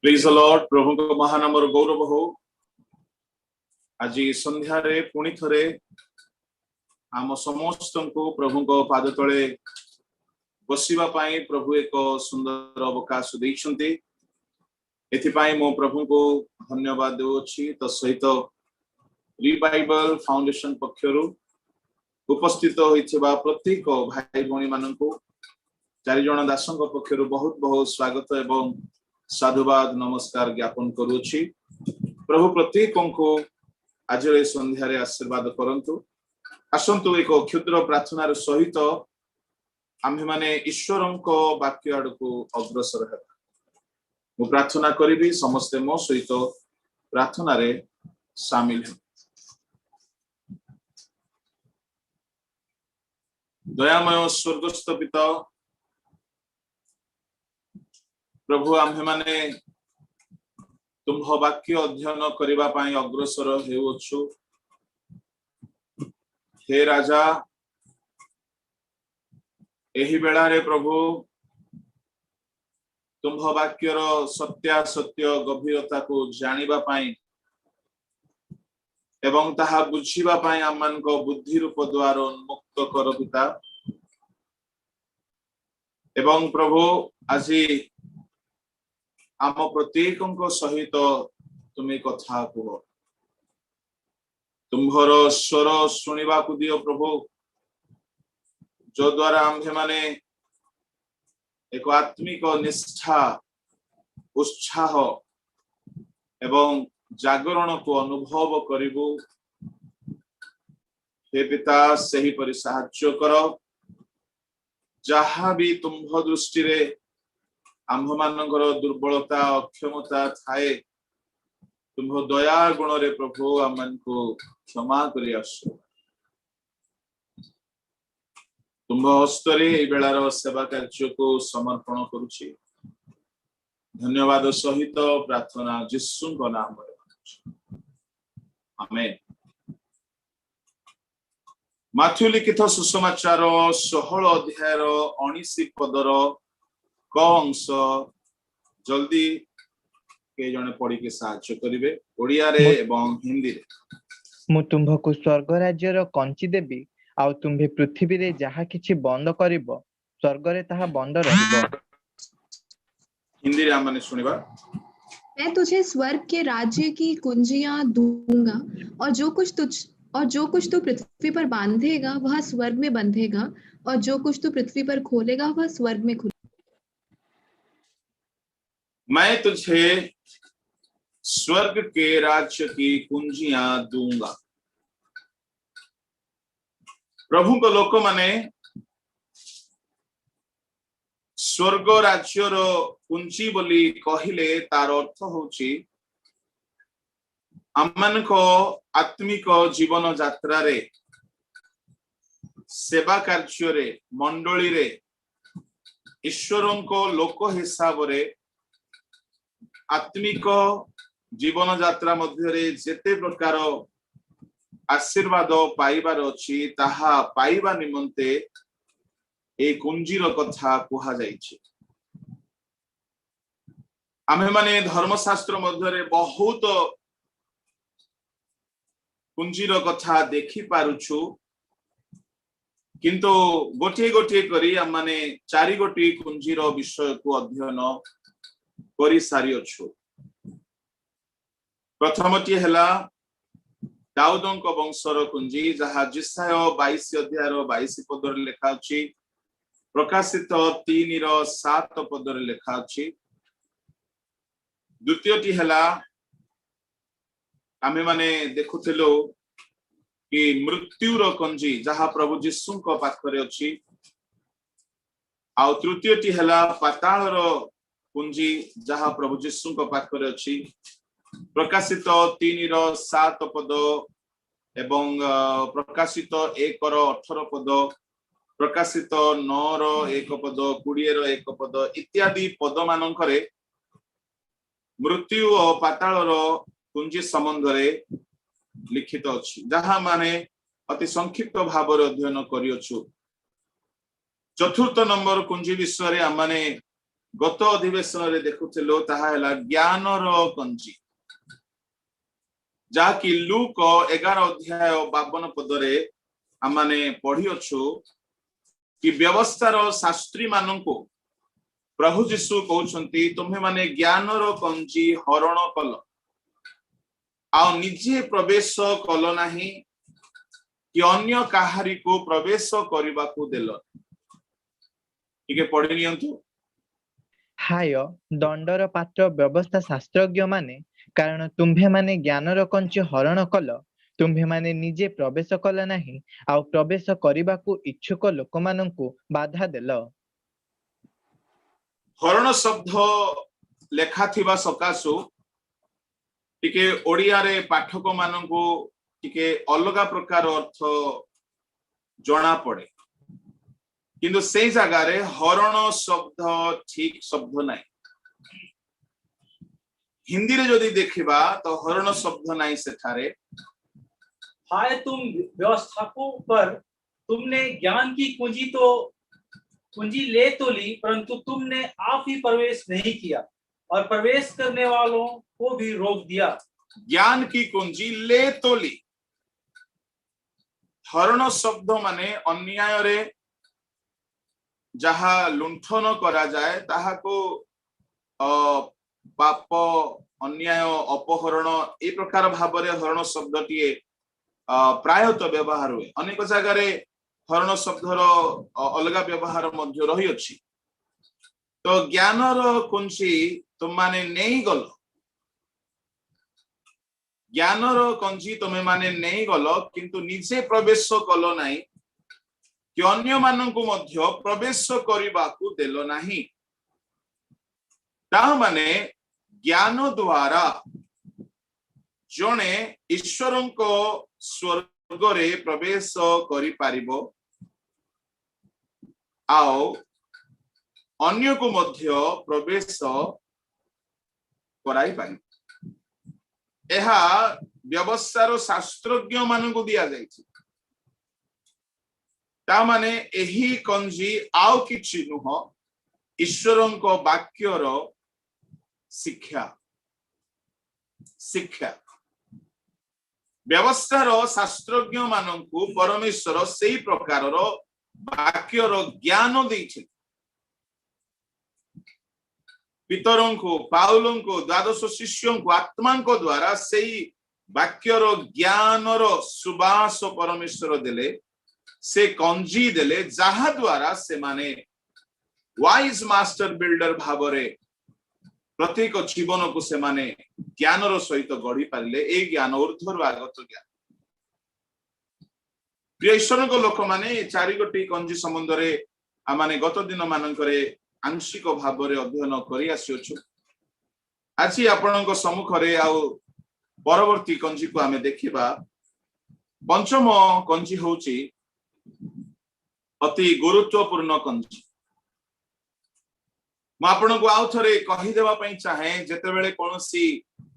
Praise the Lord. प्रभु को महानामर गौरव हो। आज संध्या रे पुणी थरे आम समस्त को प्रभु को पाद तले बसिबा पाई प्रभु एक सुंदर अवकाश देइछन्ते। एथिपाई मो प्रभु को धन्यवाद देउछि। तो सहित रिवाइवल फाउंडेशन पक्षरु उपस्थित होइथिबा प्रत्येक भाई भणी माननकु चारि जण दासंक पक्षरु बहुत बहुत स्वागत एवं साधुवाद नमस्कार ज्ञापन करूछि। प्रभु प्रत्येक को आज संध्यारे आशीर्वाद करंतु। आसंतु एक क्षुद्र प्रार्थनार सहित आम्हे माने ईश्वरंक वाक्य आडको अग्रसर हेबा। मु प्रार्थना करिबी, समस्ते मो सहित प्रार्थना रे शामिल हो। दयामय स्वर्गस्थ पिता प्रभु, आम्हे माने तुम वाक्य अध्ययन करिबा पाई अग्रसर हेउछु। हे राजा, एही बेला रे प्रभु तुम वाक्यर सत्यासत्य गभीरता को जानिबा पाई एवं ताहा बुझिबा पाई आमन को बुद्धि रूप द्वार उन्मुक्त कर पिता। एवं प्रभु आज आम प्रत्येक सहित तुम्हें कथा कह, तुम्हार स्वर शुणा को दियो प्रभु, जो द्वारा आम्भे माने एक आत्मिक निष्ठा उत्साह एवं जागरण को अनुभव करिबु। हे पिता, सही परि साहाय्य कर। जहाँ भी तुम्ह दृष्टि रे आम्भ मानकर दुर्बलता अक्षमता थाए, तुम दया गुण रे प्रभु आमन को क्षमा करि आसो। तुम हस्तरे ए बेलार सेवा कार्य को समर्पण करुछि। धन्यवाद सहित प्रार्थना यीशु को नाम रे, आमेन। माथ्यू लिखित सुसमाचार 16 अध्याय 19 पदर क अंश जल्दी के जने पढ़ी के साहाय्य करिवे, ओडिया रे एवं हिंदी रे। मु तुम्भको स्वर्ग राज्य रो कंची देबी, आउ तुम्भे पृथ्वी रे जहा किछि बंद करिवो स्वर्ग रे ताहा बंद रहिवो। हिंदी रे हमने सुनिबा। मैं तुझे स्वर्ग के राज्य की कुंजियां दूंगा, और जो कुछ तू पृथ्वी पर बांधेगा वह स्वर्ग में बंधेगा, और जो कुछ तू पृथ्वी पर खोलेगा वह स्वर्ग में खुलेगा। मैं तुझे स्वर्ग के राज्य की कुंजियां दूंगा। प्रभु को लोक माने स्वर्ग राज्य रो कुंजी बोली कहिले तार अर्थ होची आमन को आत्मिक जीवन यात्रा रे सेवा कार्य रे मंडली रे ईश्वरों को लोक हिसाब रे आत्मिक जीवन यात्रा मध्य रे जेते प्रकार आशीर्वाद पाइबार अछि ताहा पाइबा निमंते ए कुंजीर कथा कुहा जाइछि। आमे माने धर्मशास्त्र मध्य रे बहुत कुंजीर कथा देखि पारुछु, किंतु गोटे गोटे करी हम माने 4 गोटी कुंजीर विषय को अध्ययन करि सारियछु। प्रथमटी हला दाऊदंक वंशर कुंजी, जहा जिसाय 22 अध्याय 22 पदर लेखा अछि, प्रकाशित 3:7 पदर लेखा अछि। द्वितीयटी हला आमे माने देखुथिलो कि मृत्युर कुंजी, जहा प्रभु यीशु को पाखरे अछि। आ तृतीयटी हला पाताळर कुंजी, जहा प्रभु यीशु को पाखरे अछि। प्रकाशित 3:7 पद एवं प्रकाशित 1:18 पद, प्रकाशित 9:1 पद, 20:1 पद इत्यादि पद मानकरे मृत्यु और पाताळर कुंजी संबंध रे लिखित अछि, जहा माने अति संक्षिप्त भाव अध्ययन करियछु। चतुर्थ नंबर कुंजी विषय रे आमाने गत अधिवेशन रे देखुथिलो ताहा हला ज्ञानर कंजी जाकि लूक 11 अध्याय 52 पदरे आमाने पढ़ी अछु कि व्यवस्थार शास्त्री माननको प्रभु जीशु कहउछंती तुम्हे माने ज्ञानर कंजी हरण कल आ निजे प्रवेश कल नाही कि अन्य काहारी को प्रवेश करबा को देल ठीक है पढ़ी नियंतु हाय दंडर पात्र व्यवस्था शास्त्रज्ञ माने कारण तुम्भे माने ज्ञानर कंची हरण कल तुम्भे माने निजे प्रवेश कल नाही आउ प्रवेश करबाकू इच्छुक लोकमानंकु बाधा देल। हरण शब्द लेखा थिबा सकासु टिके ओडिया रे पाठक मानंकु टिके अलगा प्रकार अर्थ जना पड़े किंतु से जगह रे हरण शब्द ठीक शब्द नहीं हिंदी रे जदि देखिबा तो हरण शब्द नहीं सेठारे हाय तुम व्यवस्थापकों पर तुमने ज्ञान की कुंजी ले तो ली परंतु तुमने आप ही प्रवेश नहीं किया और प्रवेश करने वालों को भी रोक दिया। ज्ञान की कुंजी ले तो ली हरण शब्द माने अन्याय रे जहा लुंठन करा जाए ताहा को पाप अन्याय अपहरण ए प्रकार भावरे हरण शब्दटीए प्रायतः व्यवहार हुए अनेक जगह रे हरण शब्दर अलगा व्यवहार मध्य रही अछि तो ज्ञानर कुंजी तुम माने नहीं गल ज्ञानर कंजी तुमे माने नहीं गल किंतु निजे प्रवेश कल नाही कि अन्य माननकु मध्य प्रवेश करिबाकू देलो नाही ता माने ज्ञान द्वारा जने ईश्वरंको स्वर्ग रे प्रवेश करि पारिबो आओ अन्य को मध्य प्रवेश कराई पारिबो एहा व्यवस्थार शास्त्रज्ञ माननकु दिया जायछि ता माने एही कंजी आउ किछि नुह ईश्वरंको वाक्यर शिक्षा शिक्षा व्यवस्थार शास्त्रज्ञ माननकु परमेश्वर सेही प्रकारर वाक्यर ज्ञान दैछि पितरों पाउलों को द्वादश शिष्यों को आत्मा को द्वारा सेही वाक्यर ज्ञानर सुबास परमेश्वर देले से कंजी देले जहा द्वारा से माने वाइज मास्टर बिल्डर भावरे प्रत्येक जीवन को से माने ज्ञानर सहित गढ़ी पारिले ए ज्ञान ऊर्ध्वर आगत ज्ञान प्रिय ईश्वर को लोक माने चारि गोटी कंजी संबंध रे आमाने गत दिन मानकरे आंशिक भावरे अध्ययन करि आसियोछु आज आपनक सम्मुख रे आउ परवर्ती कंजी को आमे देखिबा पंचम कंजी होची अति गुरुत्वपूर्ण कंजी म आपनक आउ थरे कहि देबा पई चाहे जेते बेले कोनोसी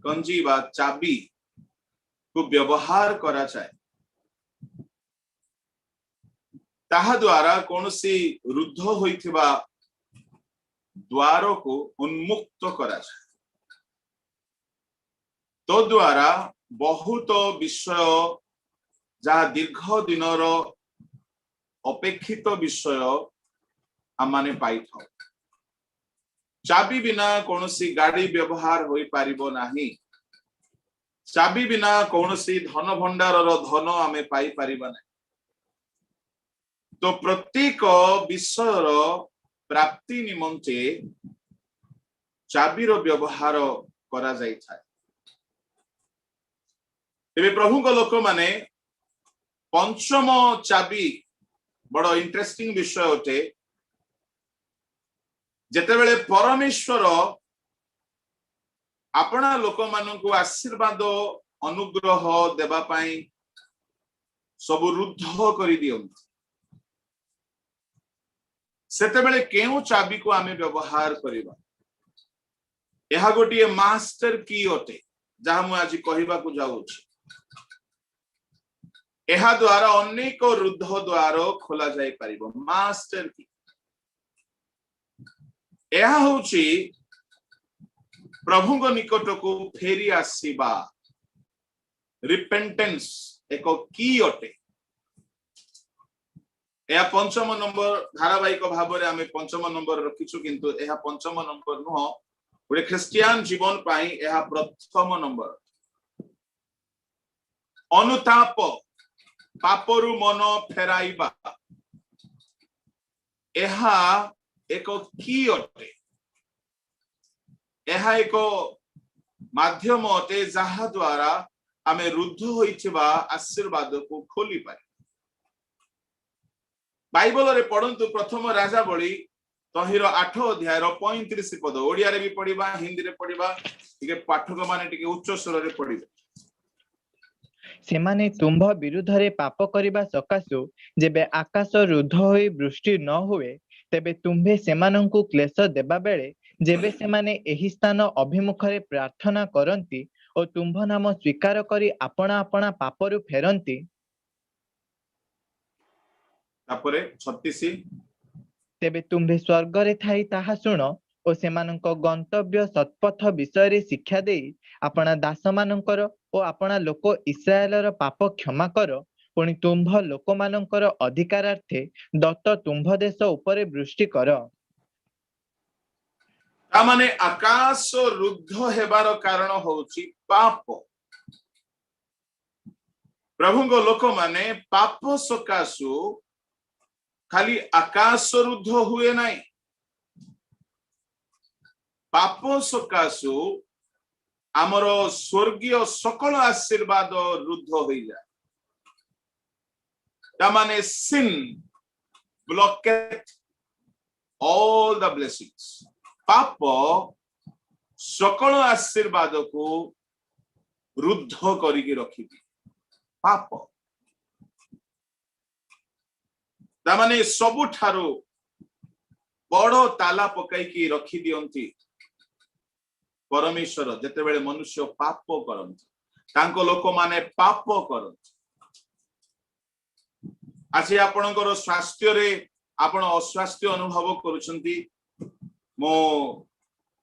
कंजी बा चाबी को व्यवहार करा जाए ताहा द्वारा कोनोसी रुद्ध होइथिबा द्वार को उन्मुक्त करा जाए तो द्वारा बहुत विषय जहा दीर्घ दिनर अपेक्षित विषय आमाने पाई था चाबी बिना कोनोसी गाड़ी व्यवहार होई पारिबो नाही चाबी बिना कोनोसी धन भंडारर धन आमे पाई पारिबा नाही तो प्रत्येक विषयर प्राप्ति निमंते चाबीर व्यवहार करा जाई थाए तेबे प्रभु को लोक माने पंचम चाबी बड़ इंटरेस्टिंग विषय होते जेतेबेले परमेश्वर अपना लोक माननकु आशीर्वाद अनुग्रह देबा पई सब रुद्ध करि दियंती सेतेबेले केउ चाबी को आमे व्यवहार करिबा एहा गोटिए मास्टर की होते जहा मु आज कहिबा को जाउछि एहा द्वारा अनेक रुद्ध द्वार खोला जाय परिबो मास्टर की यह होची प्रभु निकट को फेरी आसीबा रिपेंटेंस एक की अटे यह पंचम नंबर धारावाहिक भाव में आम पंचम नंबर रखीचु किंतु यह पंचम नंबर नुह गोटे ख्रिस्टियान जीवन पाई यह प्रथम नंबर अनुताप पापरु मन फेराइबा यह एक की अटे यह एक माध्यम अटे जहा द्वारा आमे रुद्ध होइथिबा आशीर्वाद को खोली पारे बाइबल रे पढ़ंतु प्रथम राजा बळी तहिर 8 अध्याय 35 पद ओडिया रे भी पढ़िबा हिंदी रे पढ़िबा टिके पाठक माने टिके उच्च स्वर रे पढ़िबे सेमाने तुम्भ विरुद्धरे पाप करिबा सकाशु जेबे आकाश रुद्ध होई वृष्टि न हुए तेबे तुम्भे सेमानंकु क्लेश देबा बेले जेबे सेमाने एही स्थान अभिमुखरे प्रार्थना करंती और तुम्भ नाम स्वीकार करी आपणा आपणा पापरु फेरंती तापरे 36 तेबे तुम्भे स्वर्ग रे थाई ताहा सुन और सेमानंक गंतव्य सत्पथ विषय रे शिक्षा देई आपणा दास मानंकर और आपणा लोक इस्राएलर पाप क्षमा कर पुणी तुम्भ लोक मानंकर अधिकारार्थे दत्त तुम्भ देश उपरे वृष्टि कर तामाने आकाश रुद्ध हेबार कारण होची पाप प्रभुଙ୍କ लोक माने पाप सकाशु खाली आकाश रुद्ध हुए नहीं पाप सकाशु आमर स्वर्गीय सकल आशीर्वाद रुद्ध हो जाए तामाने sin blocked all the blessings पाप सकल आशीर्वाद को रुद्ध करिके रखी पाप तामाने सबुठारो बड़ ताला पकाई रखी दियंती परमेश्वर जेते बेले मनुष्य पाप करंती तांको लोक माने पाप करंती आज आपणकर स्वास्थ्य रे आपण अस्वास्थ्य अनुभव करूछंती मो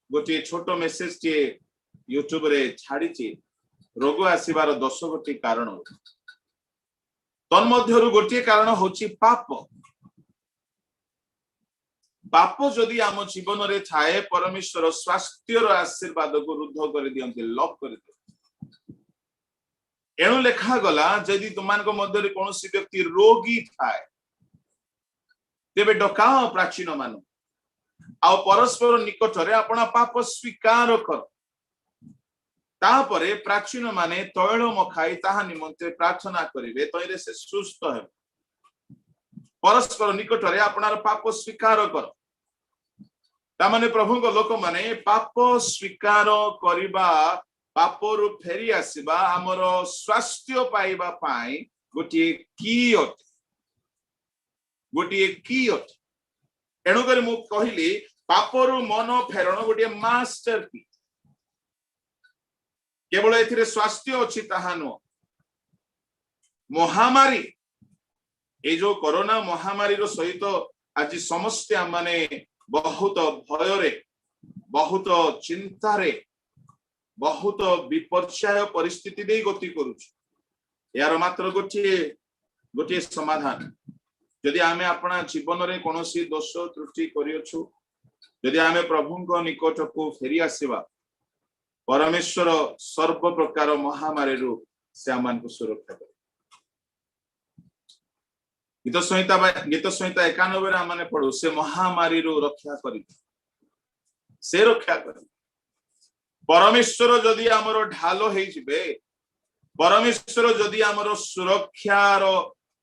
गोटे छोटो मेसेज टे यूट्यूब रे छाड़ी रोग आसीबार 10 गोटी कारण तन्मध्यरु गोटे कारण होची पाप पाप जदि आम जीवन रे थाए परमेश्वर स्वास्थ्यर आशीर्वाद को रुद्ध कर दियंती लॉक कर दियंती एणु लेखा गला जदि तुमानको मध्य रे कोनोसी व्यक्ति रोगी थाए तेबे डकाओ प्राचीन मानु आ परस्पर निकट रे अपना पाप स्वीकार कर तापरे प्राचीन माने तैल मखाई ताहा निमंते प्रार्थना करिवे तइरे से सुस्थ हे परस्पर निकट रे अपनार पाप स्वीकार कर तामाने प्रभु को लोक माने पाप स्वीकार करिबा पापरु फेरी आसीबा हमर स्वास्थ्य पाइबा पाई गोटे की अट एणु कर मु कहिली पापरु मन फेरण गोटे मास्टर की केवल एथिरे स्वास्थ्य अछि ताहा न महामारी ए जो कोरोना महामारी रो सहित आज समस्त माने बहुत भय रे बहुत चिंता रे बहुत विपर्याय परिस्थिति दे गति करूछ यार मात्र गोटे समाधान यदि आमे अपना जीवन रे कोनोसी दोष त्रुटि करियछु यदि आमे प्रभुଙ୍କ निकट को फेरी आसीबा परमेश्वर सर्व प्रकार महामारी रो से आमान को सुरक्षा करे गीत संहिता 91 रे माने पढो से महामारी रो रक्षा करी से रक्षा करी परमेश्वर जदि हमरो ढालो हेइ जिबे परमेश्वर जदि हमरो सुरक्षार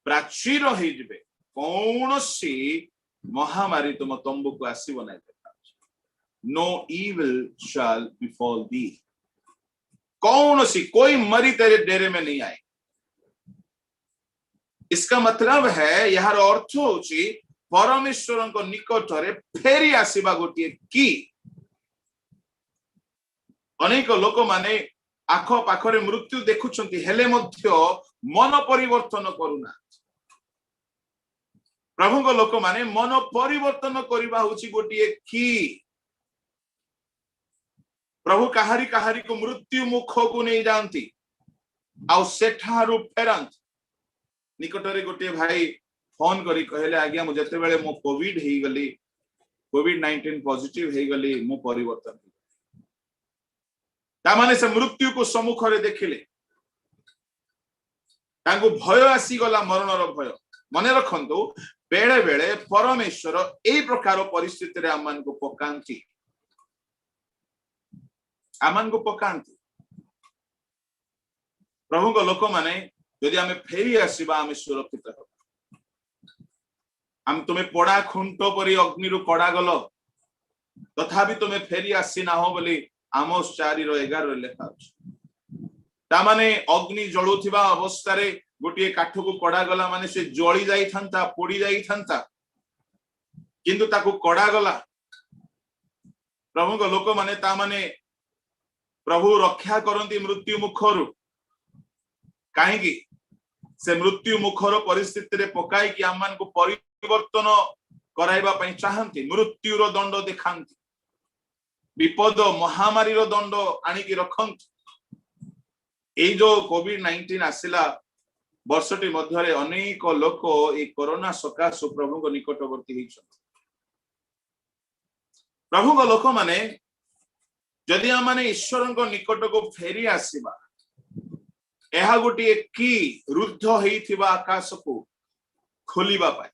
प्राचीर हेइ जिबे कौनसी महामारी तुम तंबू को आसीबो नै no evil shall befall thee कौनसी कोई मरी तेरे डेरे में नहीं आए इसका मतलब है यार अर्थ होची परमेश्वर को निकट रे फेरी आसीबा गोटे की अनेक लोक माने आख पाखरे मृत्यु देखुछंती हेले मध्य मन परिवर्तन करूना प्रभु को लोक माने मन परिवर्तन करिबा होची गोटे की प्रभु काहारी काहारी को मृत्यु मुख को नहीं जानती आउ सेठारु फेरंत निकटरे गोटे भाई फोन करी कहले आज्ञा मु जते बेले मो कोविड हे गली कोविड-19 पॉजिटिव हे गली मु परिवर्तन ता माने से मृत्यु को सम्मुख रे देखिले तांको भय आसी गला मरणर भय मने रखंतु बेले बेले परमेश्वर एई प्रकार परिस्थिति रे आमान को पकांती प्रभु को लोक माने यदि आमे फेरी आसीबा आमे सुरक्षित हो हम तुम्हें पड़ा खुंट परी अग्नि रु कड़ा गल तथापि तुम्हें फेरी आसी ना हो बोली आमोस 4:11 लेखा अछि ता माने अग्नि जळुथिबा अवस्था रे गोटे काठ को कड़ा गला माने से जळी जाई थांता पोड़ी जाई थांता किंतु ताकू कड़ा गला प्रभु को लोक माने ता माने प्रभु रक्षा करंती मृत्यु मुखरु काहेकि से मृत्यु मुखर परिस्थिति रे पकाई कि आमान को परिवर्तन कराइबा पई चाहंती मृत्यु रो दंड देखांती विपद महामारी रो दंड आनी की रखंती ए जो कोविड-19 आसिला वर्षटी मध्यरे अनेक लोक ए कोरोना सकाश प्रभु को निकटवर्ती हिचंती प्रभु को लोक माने जदि आमाने ईश्वर को निकट को फेरी आसीबा एहा गोटे की रुद्ध हेइथिबा आकाश को खोलिबा पाए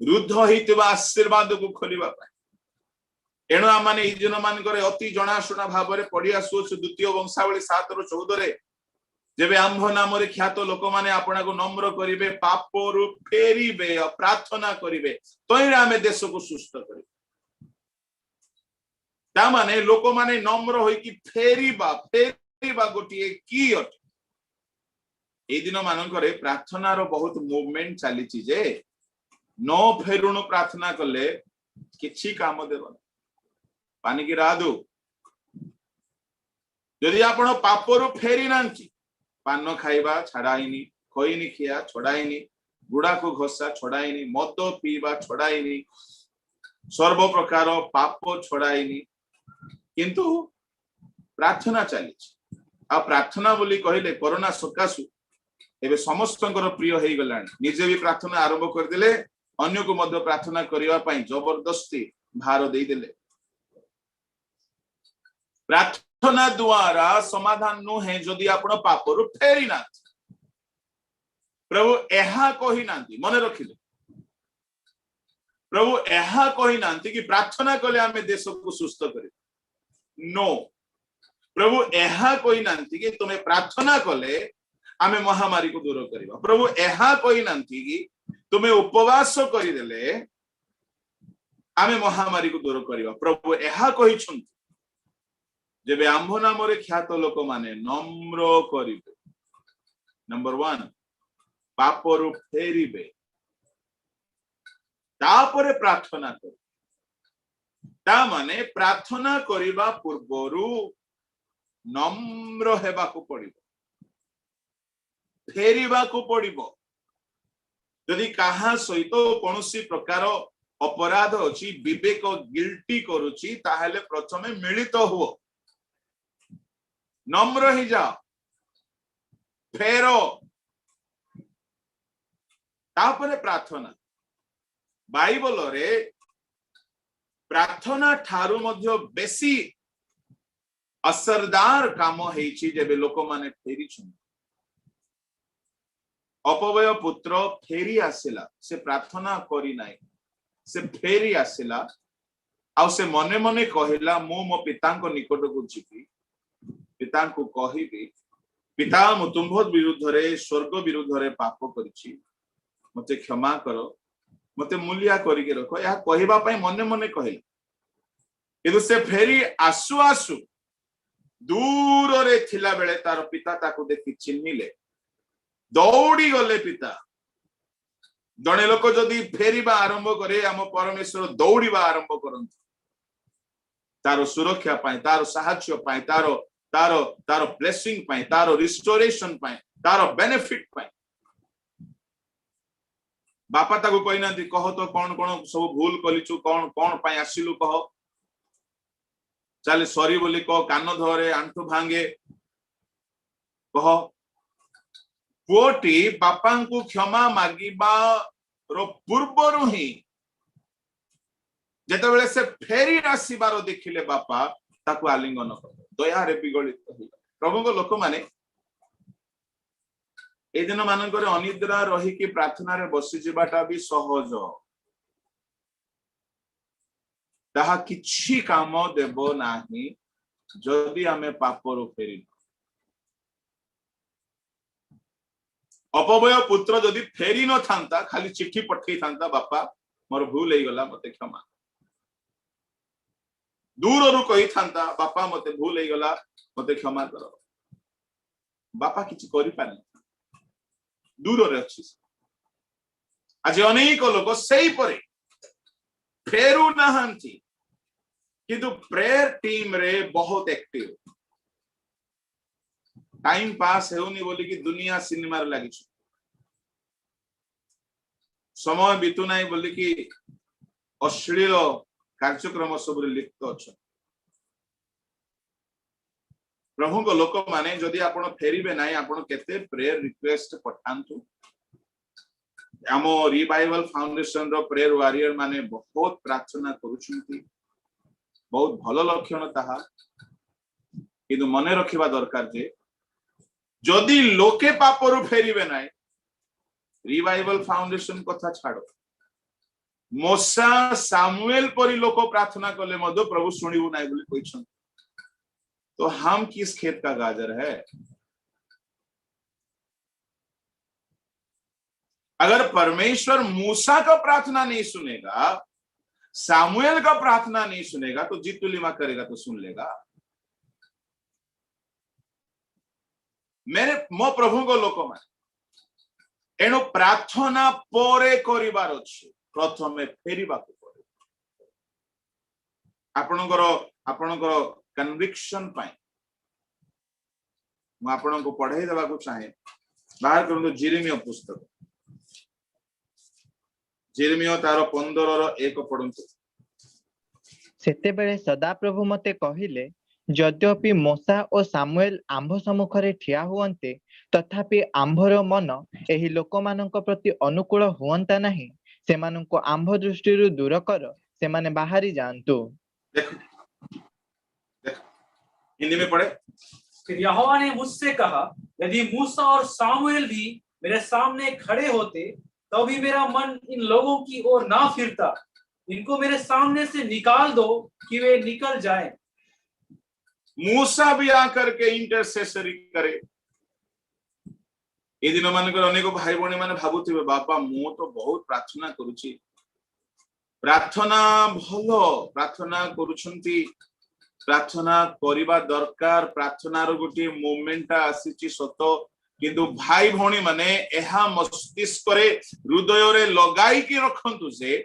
रुद्ध हेइथिबा आशीर्वाद को खोलिबा पाए एणु आमाने ई दिन मान करे अति जणाशुना भाव रे पढ़ी आसु द्वितीय वंशावली 7:14 रे जेबे आंभ नाम रे ख्यात लोक माने आपना को नम्र करिवे पाप रु फेरिबे प्रार्थना करिवे तोइरा आमे देश को सुस्त करिवे ता माने लोक माने नम्र होई कि फेरिबा गोटे की अट ए दिन मानकर प्रार्थना रो बहुत मूवमेंट चली जे नो फेरुणु प्रार्थना कले किछि काम देबन पानी की रादु यदि आपण पापरु फेरी नांची पान खाइबा छडाइनी खोइनी खिया छडाइनी गुडा को घोसा छडाइनी मद पीबा छडाइनी सर्व प्रकार पाप छडाइनी किंतु प्रार्थना चली आ प्रार्थना बोली कहले कोरोना सकाशु एबे समस्तंकर प्रिय हेई गलानी निजे भी प्रार्थना आरंभ कर देले अन्य को मध्य प्रार्थना करिवा पई जबरदस्ती भार देई देले प्रार्थना द्वारा समाधान नु है जदि आपण पापरु फेरी ना प्रभु एहा कहि नांती मने रखिले प्रभु एहा कहि नांती कि प्रार्थना कले आमे देश को सुस्त करी नो प्रभु एहा कहि नांती कि तुमे प्रार्थना कले आमे महामारी को दूर करिबा प्रभु एहा कहि नांती कि तुमे उपवास करि देले आमे महामारी को दूर करिबा प्रभु एहा कहि छंती जेबे आंभ नाम रे ख्यात लोक माने नम्र करिवे नंबर 1 पापरु फेरिबे तापरे प्रार्थना कर ता माने प्रार्थना करिबा पूर्वरु नम्र हेबा को पड़िबो फेरिबा को पड़िबो यदि कहा सहित कोनोसी प्रकार अपराध अछि विवेक गिल्टी करूची ताहेले प्रथमे मिलित हो नम्र ही जाओ फेरो तापरे प्रार्थना बाइबल रे प्रार्थना ठारू मध्य बेसी असरदार काम हेछि जेबे लोक माने फेरी छन अपवय पुत्र फेरी आसिला से प्रार्थना करी नाही से फेरी आसिला आ से मने मने कहिला मो मो पिता को निकट को जिबी पिता को कहिबी पिता मु तुम्भर विरुद्ध रे स्वर्ग विरुद्ध रे पाप करिछि मते क्षमा करो मते मूल्या करी के रखो या कहिबा पई मने मने कहिला किंतु से फेरी आसु आसु दूर रे थिला बेले तार पिता ताको देखि चिन्हिले दौड़ी गले पिता जने लोक जदि फेरिबा आरंभ करे हम परमेश्वर दौड़ीबा आरंभ करंत तारो सुरक्षा पाए तारो सहाय्य पाए तारो तारो तारो ब्लेसिंग पाए तारो रिस्टोरेशन पाए तारो बेनिफिट पाए बापा ताको कहिना दी कह तो कोन कोन सब भूल कलिछु कोन कोन पाए आसिलु कह चल सॉरी बोली कह, कान धरे, आंठू भांगे कह। पुओटी बापा को क्षमा मागिबार पूर्वरु ही जेतेबेले से फेरी आसीबार देखिले बापा ताकू आलिंगन कर दयारे विगलित हो। प्रभु को लोक माने ए दिन मानक अनिद्रा रही कि प्रार्थना रे बसी जीवाटा भी सहज, ताहा किछि काम देबो नाही जदि आमे पापरु फेरी। अपवय पुत्र जदि फेरी न थांता, खाली चिट्ठी पठेई थांता, बापा मोर भूल हो गला मते क्षमा, दूर रु कही थांता बापा मते भूल हो गला मते क्षमा कर, बापा किछि करि पानी, दूर रे अछि। आज अनेक लोक सेही परे फेरू नहांती किंतु प्रेयर टीम रे बहुत एक्टिव, टाइम पास हेउनी बोली कि दुनिया सिनेमा रे लागि, समय बीतु नाही बोली कि अश्लील कार्यक्रम सब लिप्त अच्छा। प्रभु को लोक माने जदि आपण फेरिबे नाही, आपण केते प्रेयर रिक्वेस्ट पठांतु। आम रिवाइवल फाउंडेशन रो प्रेयर वॉरियर माने बहुत प्रार्थना करूछंती, बहुत भलो लक्षण ताहा, किंतु मने रखिबा दरकार जे जदि लोके पापरु फेरिबे नाही, रिवाइवल फाउंडेशन कथा छाड़ो, मोसा सामुएल परी लोक प्रार्थना कले मधु प्रभु सुनिबु नाही बोली कहिछन। तो हम किस खेत का गाजर है? अगर परमेश्वर मूसा का प्रार्थना नहीं सुनेगा, सामुएल का प्रार्थना नहीं सुनेगा, तो जितुलिमा करेगा तो सुन लेगा। मेरे मो प्रभु को लोक माने एणु प्रार्थना परे करिबार अछि, प्रथमे फेरिबा को पड़े। आपणकर कन्विक्शन पाई मैं आपन को पढ़ाई देवा को चाहे, बाहर करंतु जेरेमिया पुस्तक, जेरेमिया तार 15:1 पढ़ंतु। सेतेबेले सदाप्रभु मते कहिले, यद्यपि मोसा और सामुएल आंभ सम्मुखरे ठिया हुअन्ते, तथापि आंभर मन एही लोकमानंक प्रति अनुकूल हुअन्ता नाही। सेमानंको आंभ दृष्टिरु दूर कर, सेमाने बाहरी जान्तु। देखो हिंदी में पढ़े। फिर यहोवा ने मुझसे कहा, यदि मूसा और सामुएल भी मेरे सामने खड़े होते तो भी मेरा मन इन लोगों की ओर ना फिरता। इनको मेरे सामने से निकाल दो कि वे निकल जाएं। मूसा भी आकर के इंटरसेसरी करे। ए दिन मानकर अनेक भाई भौणी माने भाबुथिबे, बापा मु तो बहुत प्रार्थना करूची, प्रार्थना भलो प्रार्थना करूछंती, प्रार्थना करिबा दरकार, प्रार्थनार गोटे मोमेंट आसीची सत, किंतु भाई भौणी माने एहा मस्तिष्क रे हृदय रे लगाई कि रखंतु जे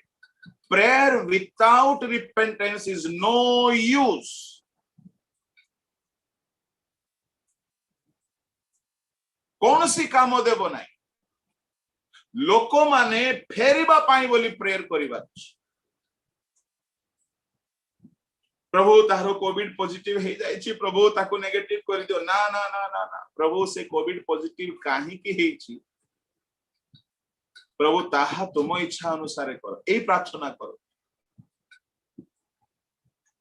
prayer without repentance is no use. कौन सी काम देबो नाही, लोक माने फेरिबा पाई बोली प्रेयर करिबा। प्रभु तारो कोविड पॉजिटिव हे जायछि, प्रभु ताको नेगेटिव कर दियो, ना ना ना ना ना, प्रभु से कोविड पॉजिटिव काहे की हेछि, प्रभु ताहा तुम इच्छा अनुसार कर, ए प्रार्थना कर।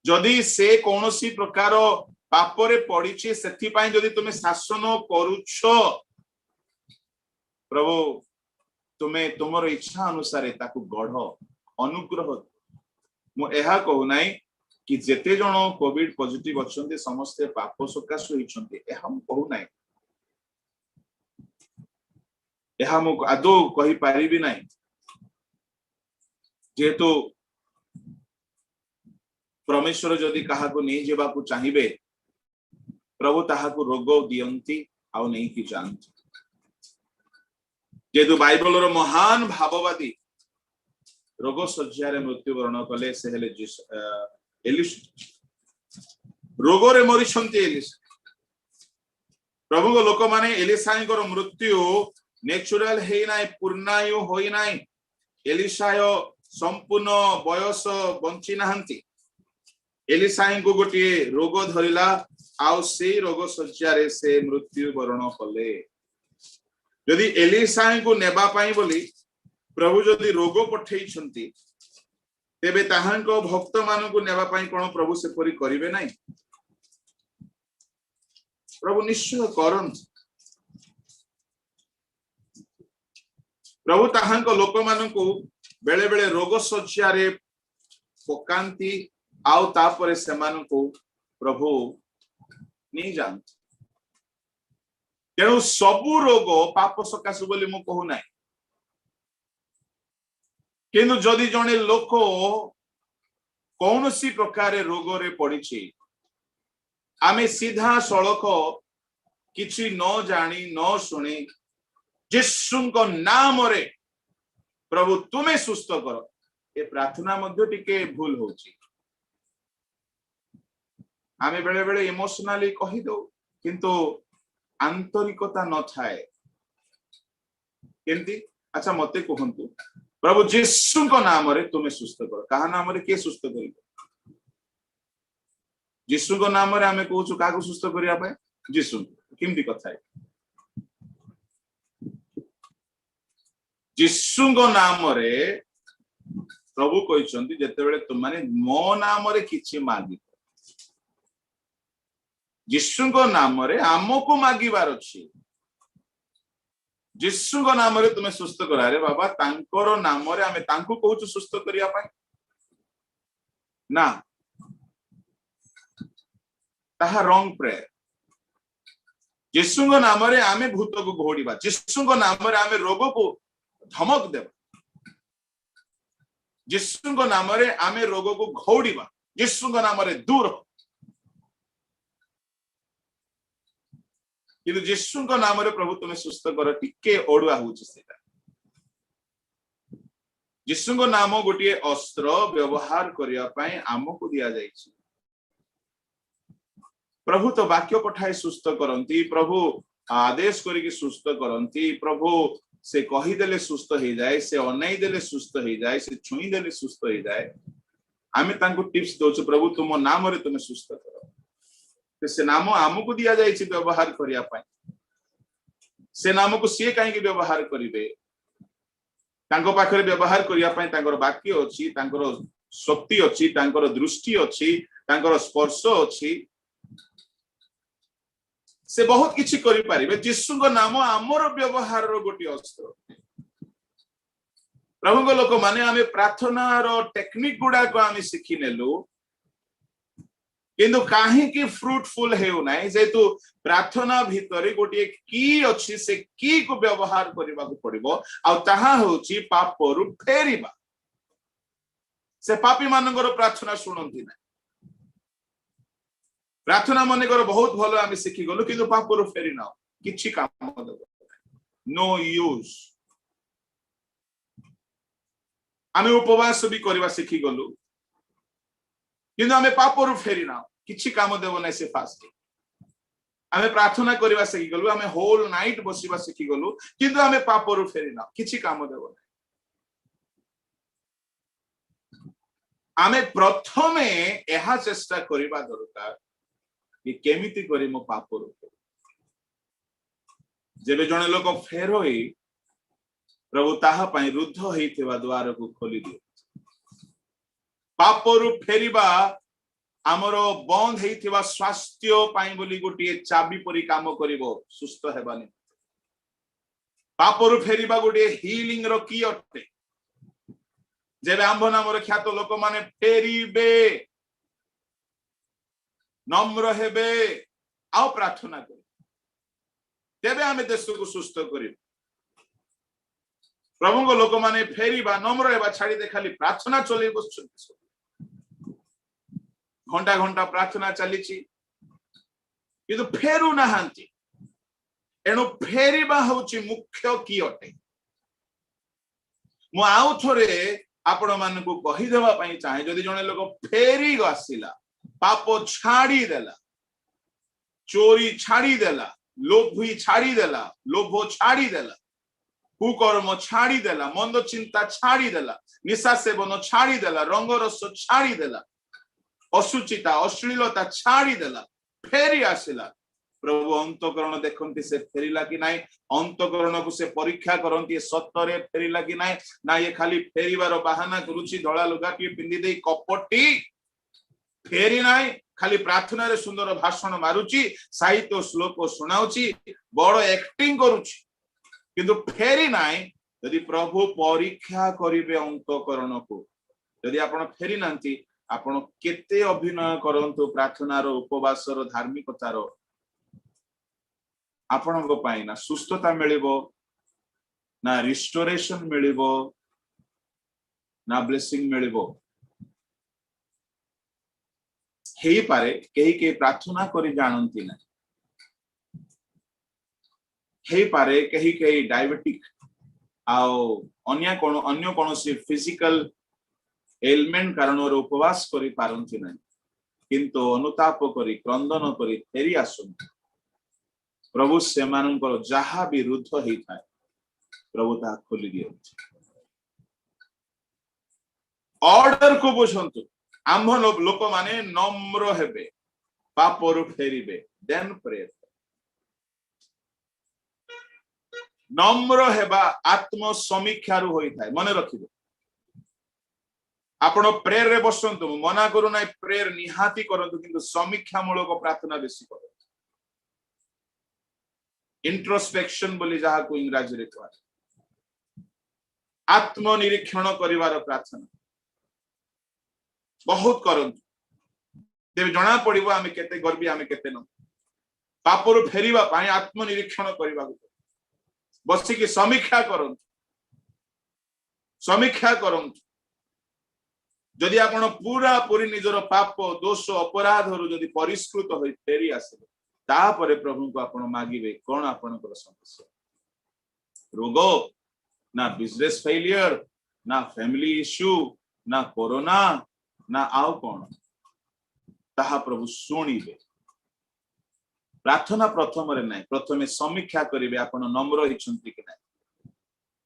जदि से कोनोसी प्रकार पापरे पड़िछि, सेथि पई जदि तुमे शासन करूछो, प्रभु तुमे तुमर इच्छा अनुसार ताको गढ़, अनुग्रह। मु एहा कहू नाही कि जेते जण कोविड पॉजिटिव अछंती समस्त पाप सकाश होइछंती, एहा मु कहू नाही, एहा मु आदो कहि पारिबि नाही। जेहेतु परमेश्वर जदि काहा को नहीं जेबा को चाहिबे, प्रभु ताहा को रोग दियंती आउ नहीं कि जानती। जेहेतु बाइबल रो महान भाववादी रोग सज्जार मृत्युवरण कले, से हेले रोग रे मरिछंती एलिसा। प्रभु को लोक माने एलिसाई को मृत्यु नेचुरल हे नाई, पूर्णायु होई नाई। एलिसाय संपूर्ण बयस बंची नाहंती, एलिसाई को गोटे रोग धरिला आउ से रोग सज्जारे से मृत्यु वरण कले जदि एलिसाई को नेबा पाई बोली प्रभु जदि रोग पठेई छंती तेबे ताहांको भक्त मान को नेबा पाई कोन प्रभु से परि करिवे नाही प्रभु निश्चय करन प्रभु ताहांको लोक मान को बेले बेले रोग सज्जारे पकांती आउ तापरे सेमान को प्रभु नहीं जानते तेणु सबु रोग पाप सकाशु बोली मु कहू ना किंतु जदि जने लोक कौन सी प्रकार रोग रे पड़ी आमे सीधा सड़क किछि न जानी न सुनी यीशुଙ୍କ नाम रे प्रभु तुम्हें सुस्थ कर ए प्रार्थना मध्य टिके भूल होची आमे बेले बेले इमोशनली कहि दो किंतु आंतरिकता न थाए केंती अच्छा मते कहंतु प्रभु यीशुଙ୍କ नाम रे तुम्हें सुस्थ कर कहा नाम रे के सुस्थ करिवो यीशुଙ୍କ नाम रे आमे कहूछु काको सुस्थ करिया पाए यीशु केमती कथा है यीशुଙ୍କ नाम रे प्रभु कहछंती जेतेबेले तुम माने मो नाम रे किछि मागी यीशुଙ୍କ नाम रे आमको मागिबार अछि यीशुଙ୍କ नाम रे तुमे सुस्थ करा रे बाबा तांकर नाम रे आमे तांको कहूछु सुस्थ करिया पाए ना ताहा रॉन्ग प्रेयर यीशुଙ୍କ नाम रे आमे भूत को घोड़ीबा यीशुଙ୍କ नाम रे आमे रोग को धमक देबा यीशुଙ୍କ नाम रे आमे रोग को घोड़ीबा यीशुଙ୍କ नाम रे दूर किंतु यीशुଙ୍କ नाम रे प्रभु तुम्हें सुस्थ कर टिके ओडुआ होउछ सेटा यीशुଙ୍କ नाम गोटे अस्त्र व्यवहार करिया पई आमको दिया जायछि प्रभु तो वाक्य पठाए सुस्थ करंती प्रभु आदेश करिके सुस्थ करंती प्रभु से कहि देले सुस्थ हो जाए से अनै देले सुस्थ हो जाए से छुई देले सुस्थ हो जाए आमे तांको टिप्स दोछ प्रभु तुम नाम रे तुम्हें सुस्थ कर से नाम आमको दिया जायछि व्यवहार करिया पाए से नाम को सी कहीं व्यवहार करिवे तांको पाखरे व्यवहार करिया पाए तांकर वाक्य अछि तांकर शक्ति अछि तांकर दृष्टि अछि तांकर स्पर्श अछि से बहुत किछि करि पारिबे यीशुଙ୍କ नाम हमर व्यवहार रो गोटी अस्त्र प्रभुଙ୍କ लोक माने आमे प्रार्थना रो टेक्निक गुडा को आमे सिखि नेलु किंतु काहे की फ्रूटफुल हेउ नाही जेतु प्रार्थना भीतरे गोटी की अछि से की को व्यवहार करबा को पड़िबो आ ताहा होची पाप रु फेरिबा से पापी मानकर प्रार्थना सुनंती ना प्रार्थना मनकर बहुत भलो आमे सिखि गलो किंतु पाप रु फेरि ना किछि काम दबो नो यूज आमे उपवास भी करबा सिखि गलो किंतु आमे पाप रु फेरि ना किछि काम देबो नै से फास्टिंग आमे प्रार्थना करबा सिखि गलो आमे होल नाइट बसिबा सिखि गलो किंतु आमे पाप रु फेरि ना किछि काम देबो नै आमे प्रथमे एहा चेष्टा करबा दरकार कि केमिति करी मो पाप रु जेबे जने लोक फेरोई प्रभु ताहा पई रुद्ध हेइथिबा द्वार को खोली दियो पाप रु फेरिबा हमरो बंद हेइथिबा स्वास्थ्य पई बोली गोटी चाबी परी काम करिवो सुस्थ हेबानी पाप रु फेरिबा गोटी हीलिंग रो की अटे जेबे आंभ नामर ख्यात लोक माने फेरिबे नम्र हेबे आउ प्रार्थना करे तेबे आमे देश को सुस्थ करिब प्रभु को लोक माने फेरिबा नम्र हेबा छाड़ी दे खाली प्रार्थना चले बसछन घंटा घंटा प्रार्थना चलीची किंतु फेरु नाहांती एनु फेरिबा होची मुख्य की अटे मु आउ थोरे आपण मान को कहि देबा पई चाहे जदि जने लोक फेरी आसीला पाप छाड़ी देला चोरी छाड़ी देला लोभी छाड़ी देला लोभ छाड़ी देला कुकर्म छाड़ी देला मंद चिंता छाड़ी देला निशा सेवन छाड़ी देला रंग रस छाड़ी देला ଅଶୁଚିତା ଅଶ୍ଳୀଳତା ଛାଡ଼ିଦେଲା ଫେରି ଆସିଲା प्रभु अंतकरण देखते से फेरिला कि नाई अंतकरण को से परीक्षा करती सत्तरे फेरिला कि नाई ना ये खाली फेरिबार बहाना करुची धड़ा लुगाटी पिंधि दे कपटी फेरी नाई खाली प्रार्थना रे सुंदर भाषण मारुची साहित्य श्लोक सुनाउची बड़ एक्टिंग करुची किंतु फेरी नाई यदि प्रभु परीक्षा करिवे अंतकरण को यदि आपण फेरी नांती आपण केते अभिनय करंतु प्रार्थनार उपवासर धार्मिकतार आपण ना सुस्थता मिलिबो ना रिस्टोरेशन मिलिबो ना ब्लेसिंग मिलिबो हेई पारे केही के प्रार्थना करी जानंती ना हेई पारे केही केही डायबिटिक आउ अन्य कोनोसी फिजिकल एलिमेंट कारण उपवास करी पारंती ना किंतु अनुताप करी क्रंदन करी फेरी आसुंती प्रभु से जहा विरुद्ध होता है प्रभु ता खोली दिए ऑर्डर को बुझंतु आम लोक माने नम्र हेबे पापरु फेरिबे देन प्रेयर नम्र हेबा आत्म समीक्षा रु होइथाय मने रखिबे आपण प्रेयर रे बसंतु मना करू ना प्रेयर निहाती करंतु किंतु समीक्षा मूलक प्रार्थना बेसी करो इंट्रोस्पेक्शन बोली जहा को इंग्रजी रे कहवा आत्म निरीक्षण करिवार प्रार्थना बहुत करंतु देव जणा पड़िबो आमे केते गर्वी आमे केते न पापरु फेरिबा पाई आत्म निरीक्षण करिबा बसी की समीक्षा करंतु जदि आपण पूरा पूरी निजर पाप दोष अपराध रु जदि परिष्कृत होई फेरी आसे तापरे प्रभु को आपण मागिबे कोन आपनकर समस्या रोग ना बिजनेस फेलियर ना फैमिली इश्यू ना कोरोना ना आउ कोन ताहा प्रभु सुनिबे प्रार्थना प्रथम रे नै प्रथमे समीक्षा करिवे आपण नम्र हिचंती कि नै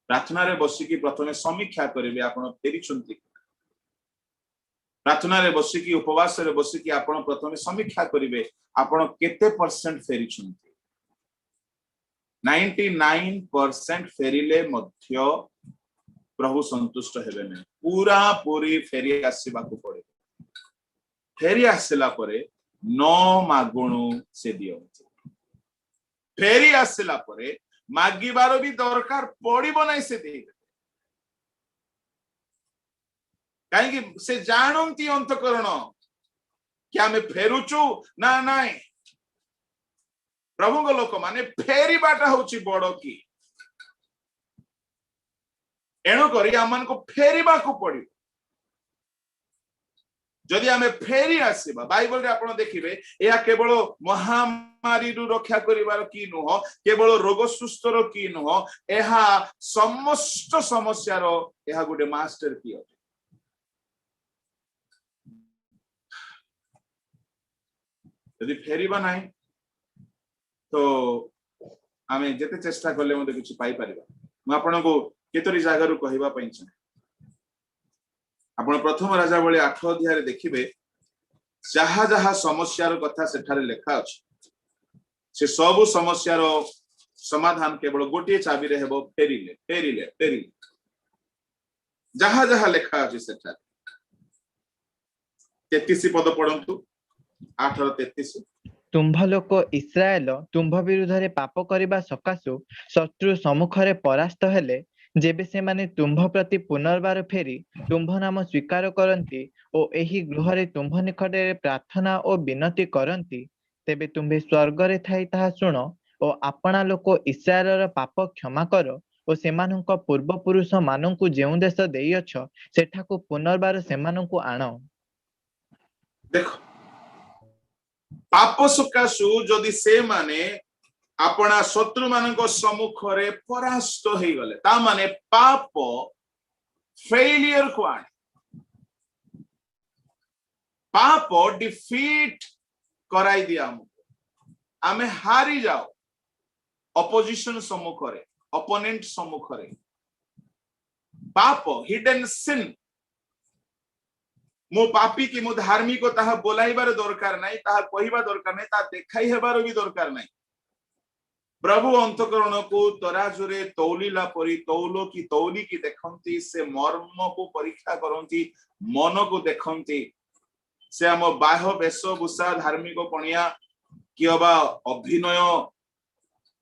प्रार्थना रे बसी की प्रथमे समीक्षा करिवे आपण फेरिचंती प्रार्थना रे बसी की उपवास रे बसी की आपण प्रथमे समीक्षा करिवे आपण केते परसेंट फेरिचंती 99% फेरिले मध्य प्रभु संतुष्ट हेबे नै पूरा पूरी फेरी आसीबा को पड़े फेरी आसिला परे न मागुणु से दियंती फेरी आसिला परे मागिबार भी दरकार पड़िबो नै से दे कहीं से जानती अंतकरण क्या मैं फेरुचु ना नाई प्रभु लोक माने फेरी बाटा होची बड़ की एणु करी आमन को फेरिबा को पड़ी जदि आमे फेरी आसीबा बाइबल रे आपण देखिबे या केवल महामारी रु रक्षा करिवार की नुह केवल रोग सुस्थर की नुह एहा समस्त समस्या रो एहा गुडे मास्टर की है यदि फेरिबा नाही तो आमे जेते चेष्टा करले मते किछि पाई परिबा म आपन को केतरी जागा रु कहिबा पई छ आपण प्रथम राजा बळे 8 अध्याय रे देखिबे जहा जहा समस्या रो कथा सेठारे लेखा अछि से सब समस्या रो समाधान केवल गोटे चाबी रे हेबो फेरिले फेरिले फेरिले जहा जहा लेखा अछि सेठारे 33 पद पढंतु 8:33 तुम्भ लोक इस्राएल तुम्भ विरुद्ध पाप करने सकाशु शत्रु सम्मुखरे परास्त हेले जेबे से माने तुम्भ प्रति पुनर्बार फेरी तुम्भ नाम स्वीकार करती और एही गृह रे तुम्भ निकटे प्रार्थना और विनती करती तेबे तुम्भे स्वर्ग रे थाई ताहा सुन और आपणा लोक इस्राएल पाप क्षमा कर और सेमानंक पूर्व पुरुष मानंकु जेउ देश देइअछ सेठाकु पुनर्बार सेमानंकु आण देखो पाप सकाशु जदि से माने अपना शत्रु मानक सम्मुख रे परास्त हो गले ता माने पाप फेलियर को आने पाप डिफीट कराई दिया आमे हारी जाओ अपोजिशन सम्मुख रे ओपोनेंट सम्मुख रे पाप हिडन सिन मो पापी कि मो धार्मिक ताहा बोलाइबार दरकार नहीं, ताहा कहिबा दरकार नहीं, ता देखाई हेबार भी दरकार नहीं। प्रभु अंतकरण को तराजुरे तौलीला परी तौलो की तौली की देखंती, से मर्म को परीक्षा करंती, मन को देखंती। से आम बाह्य वेशभूषा धार्मिक पणिया किबा अभिनय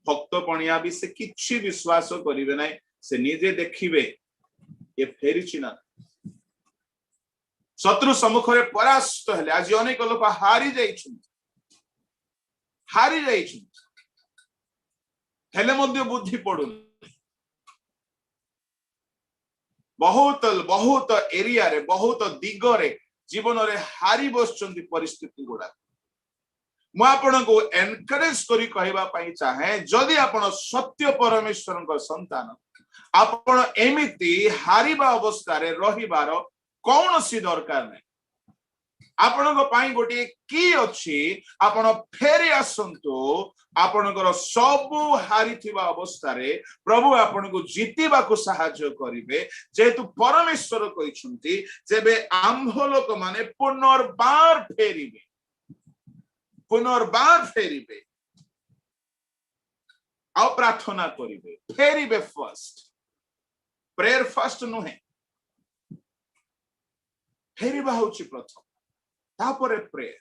भक्त पणिया भी से किछि विश्वास करिवे नाही, से निजे देखिबे ये फेरिछि ना। शत्रु सम्मुखरे परास्त हेले। आज अनेक लोक हारी जाइछुं हेले मध्य बुद्धि पड़ुन। बहुत बहुत एरिया रे, बहुत दिगरे जीवन रे हारी बसचंती परिस्थिति गुडा। मु आपण को एनकरेज करी कहबा पई चाहे, जदि आपण सत्य परमेश्वर को संतान, आपण एमिति हारिबा अवस्था रे रहिबार कौन सी दरकार नहीं। आपण को पाई गोटे की अछि, आपण फेरी आसंतु। आपणकर सबु हारी थिबा अवस्था रे प्रभु आपण को जीतिबा को सहायता करिवे, जेतु परमेश्वर कहिसंती जेबे आंभ लोक माने पुनर्बार फेरिबे आ प्रार्थना करिवे। फेरिबे फर्स्ट, प्रेयर फर्स्ट नुहे, फेरिबा होछि प्रथम, तापरे प्रेयर।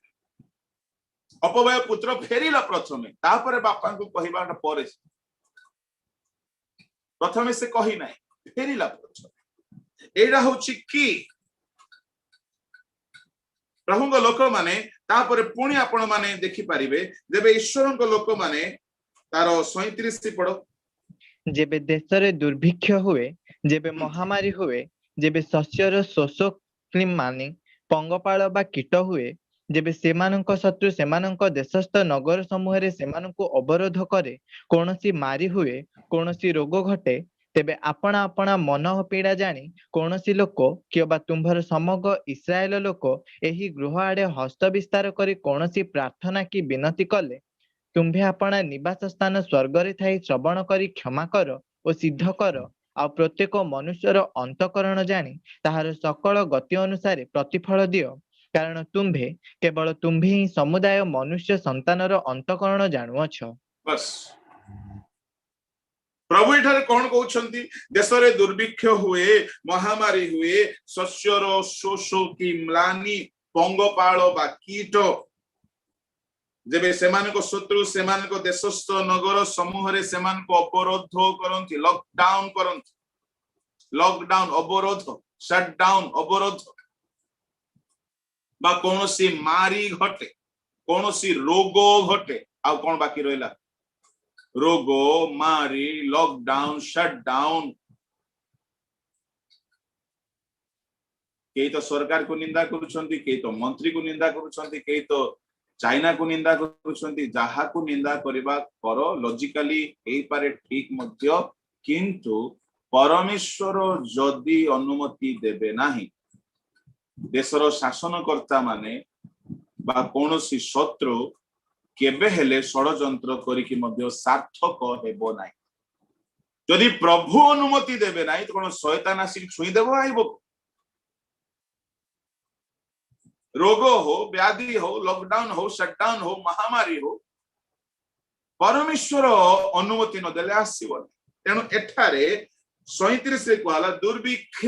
अपवय पुत्र फेरिला प्रथमे, तापरे बापा को कहिबाटा परे। प्रथमे से कहि नाही, फेरिला प्रथमे। एडा होछि की प्रभुंग लोक माने तापरे पुणी आपण माने देखि परिबे, जेबे ईश्वरंग लोक माने तार 37 पड़ो। जेबे देशरे दुर्भिक्ष हुए, जेबे महामारी हुए, जेबे शस्यर शोषक माने पंगपाल बा कीट हुए, जेबे सेमानंक शत्रु सेमानंक देशस्थ नगर समूह रे सेमानंक अवरोध करे, कोनोसी मारी हुए, कोनोसी रोग घटे, तेबे आपणा आपणा मन पीड़ा जानी कोनोसी लोक किबा तुम्भर समग्र इस्राएल लोक एही गृह आड़े हस्त विस्तार करी कोनोसी प्रार्थना की विनती कले, तुम्भे आपणा निवास स्थान स्वर्ग रे थाई श्रवण करी क्षमा कर और सिद्ध कर, आ प्रत्येक मनुष्यर अंतकरण जानी ताहार सकल गति अनुसार प्रतिफल दियो, कारण तुम्भे केवल तुम्भे ही समुदाय मनुष्य संतानर अंतकरण जानुअछ। बस प्रभु इठारे कौन कहउछंती, देश रे दुर्भिक्ष हुए, महामारी हुए, शस्यर शोष की म्लानी, पंगपाल बा कीट, जेबे सेमान को शत्रु सेमान को देशस्थ नगर समूह रे सेमान को अवरोध करंती, लॉकडाउन करंती, लॉकडाउन अवरोध, शटडाउन अवरोध, बा कोनोसी मारी घटे, कोनोसी रोग घटे, आ कोन बाकी रहला, रोगो मारी लॉकडाउन शटडाउन। कई तो सरकार को निंदा करुछंती, कई तो मंत्री को निंदा करुछंती, कई तो चाइना को निंदा करुछंती। जहा को निंदा करिबा करो, लॉजिकली एई पारे ठीक मध्य, किंतु परमेश्वर जदि अनुमति देबे नाही, देशर शासनकर्ता माने बा कोनोसी शत्रु केबे हेले षडयंत्र करिकि मध्य सार्थक हेबो नाही। जदि प्रभु अनुमति देबे नाही तो कोन शैतान आसी छुई देबो आइबो। रोग हो, व्याधि हो, लॉकडाउन हो, शटडाउन हो, महामारी हो, परमेश्वर अनुमति न देले आसीबो। तेनु एठारे 37 रे कहला दुर्भिक्ष।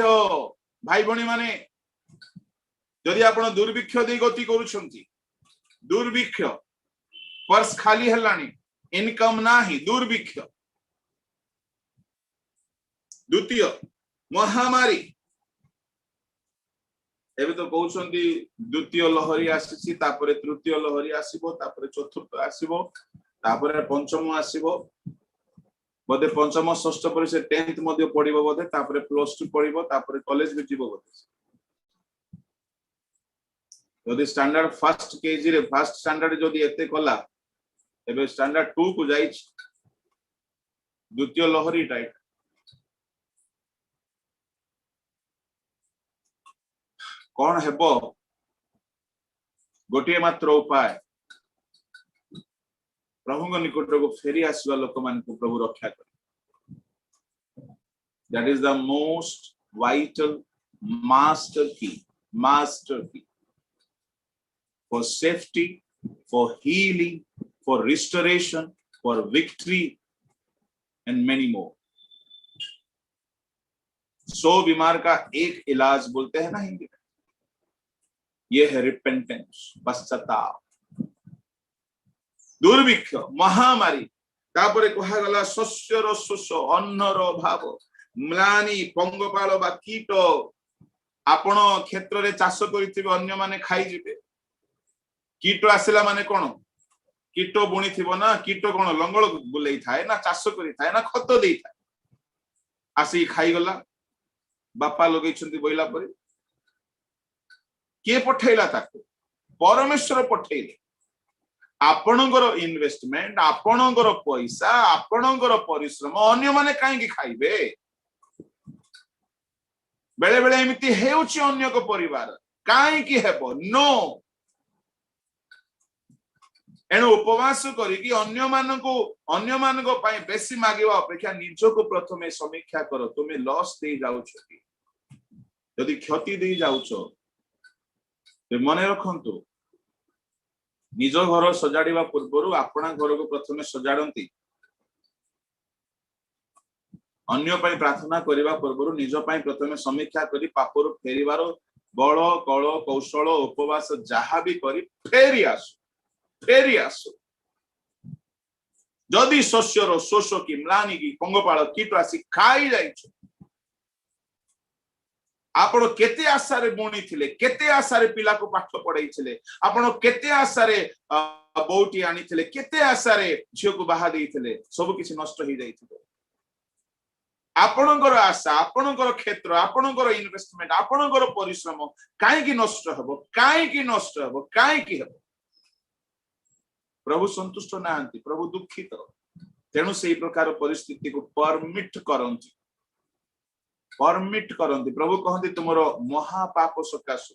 भाई बणी माने जदि आपण दुर्भिक्ष दे गति करूछंती, दुर्भिक्ष पर्स खाली हलानी, इनकम नाही, दुर्भिक्ष। द्वितीय महामारी, एबे तो कहउछंती द्वितीय लहरी आसीछि, तापरे तृतीय लहरी आसीबो, तापरे चतुर्थ आसीबो, तापरे पंचम आसीबो, बोधे पंचम षष्ठ पर से 10th मध्ये पढिबो, बोधे तापरे +2 पढिबो, तापरे कॉलेज भी जीवो। बोधे जदि स्टैंडर्ड फर्स्ट केजी रे फर्स्ट स्टैंडर्ड जदि एते कला, एबे स्टैंडर्ड 2 को जाइछ, द्वितीय लहरी टाइप। कौन हेबो? गोटे मात्र उपाय, प्रभु निकट को फेरी आसवा लोक मान को प्रभु रक्षा करे। That is the most vital master की, masterpiece for safety, for healing, for restoration, for victory, and many more. 100 बीमार का एक इलाज बोलते हैं ना हिंदी में, ये है रिपेंटेंस, पश्चाताप। दुर्भिक्ष, महामारी, तापरे कहा गला शस्यर शोष, अन्नर अभाव, म्लानी, पंगपाल बा कीट आपण क्षेत्र रे चाष करिथिबे अन्य माने खाई जिबे। कीट आसिला माने कोन? कीट बुणी थिबो ना, कीट कोन लंगळ बुलेई थाए ना, चाष करि थाए ना, खत देई थाए, आसी खाई गला। बापा लगै छंती बोइला परे के पठैला ताको? परमेश्वर पठैले। आपणकर इन्वेस्टमेंट, आपणकर पैसा, आपणकर परिश्रम अन्य माने काहे की खाइबे? बेले बेले एमिति हेउछि अन्य को परिवार काहे की हेबो? नो। एणु उपवास करिकी अन्य मानको पई बेसी मागिवा अपेक्षा निजको प्रथमे समीक्षा करो। तुमे लॉस दे जाउछ कि यदि क्षति दे जाउछ ते मने रखंतु, निज घर सजाड़िबा पूर्वरु आपना घर को प्रथमे सजाड़ंती। अन्य पई प्रार्थना करिबा पूर्वरु निज पई प्रथमे समीक्षा करी पापरु फेरिबार बळ कळ कौशल उपवास जहा भी करी फेरी आसु। जदि शस्यर शोष की म्लानी की पंगपाल कीट आसी खाई जाइछ, आपण केते आशा रे बुणी थिले, केते आशा रे पिला को पाठ पढाई थिले, आपण केते आशा रे बोटी आनी थिले, केते आशा रे झियो को बाहा देई थिले, सब किछि नष्ट हो जाइथिबो। आपणकर आशा, आपणकर क्षेत्र, आपणकर इन्वेस्टमेंट, आपणकर परिश्रम काहे की नष्ट हबो? काहे की नष्ट हबो? काहे की हबो? प्रभु संतुष्ट नाहंती, प्रभु दुखित। तेणु से प्रकार परिस्थिति को परमिट करंती। प्रभु कहते तुमरो महापाप सकाशु,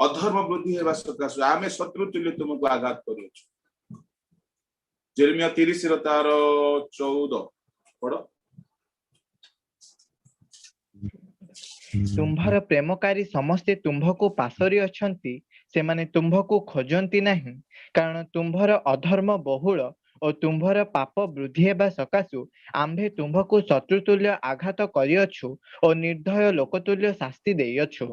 अधर्म वृद्धि हेबा सकाशु आमे शत्रु तुल्य तुमको आघात करियो। जेरेमिया 30 रो तार 14 पढ। तुम्भर प्रेमकारी समस्ते तुम्भको पासरी अछंती, सेमाने तुम्भको खोजंती नहीं, कारण तुम्भर अधर्म बहुल और तुम्भर पाप वृद्धि हेबा सकाशु आम्भे तुम्भको शत्रुतुल्य आघात करियछु और निर्दय लोकतुल्य शास्ति देयछु।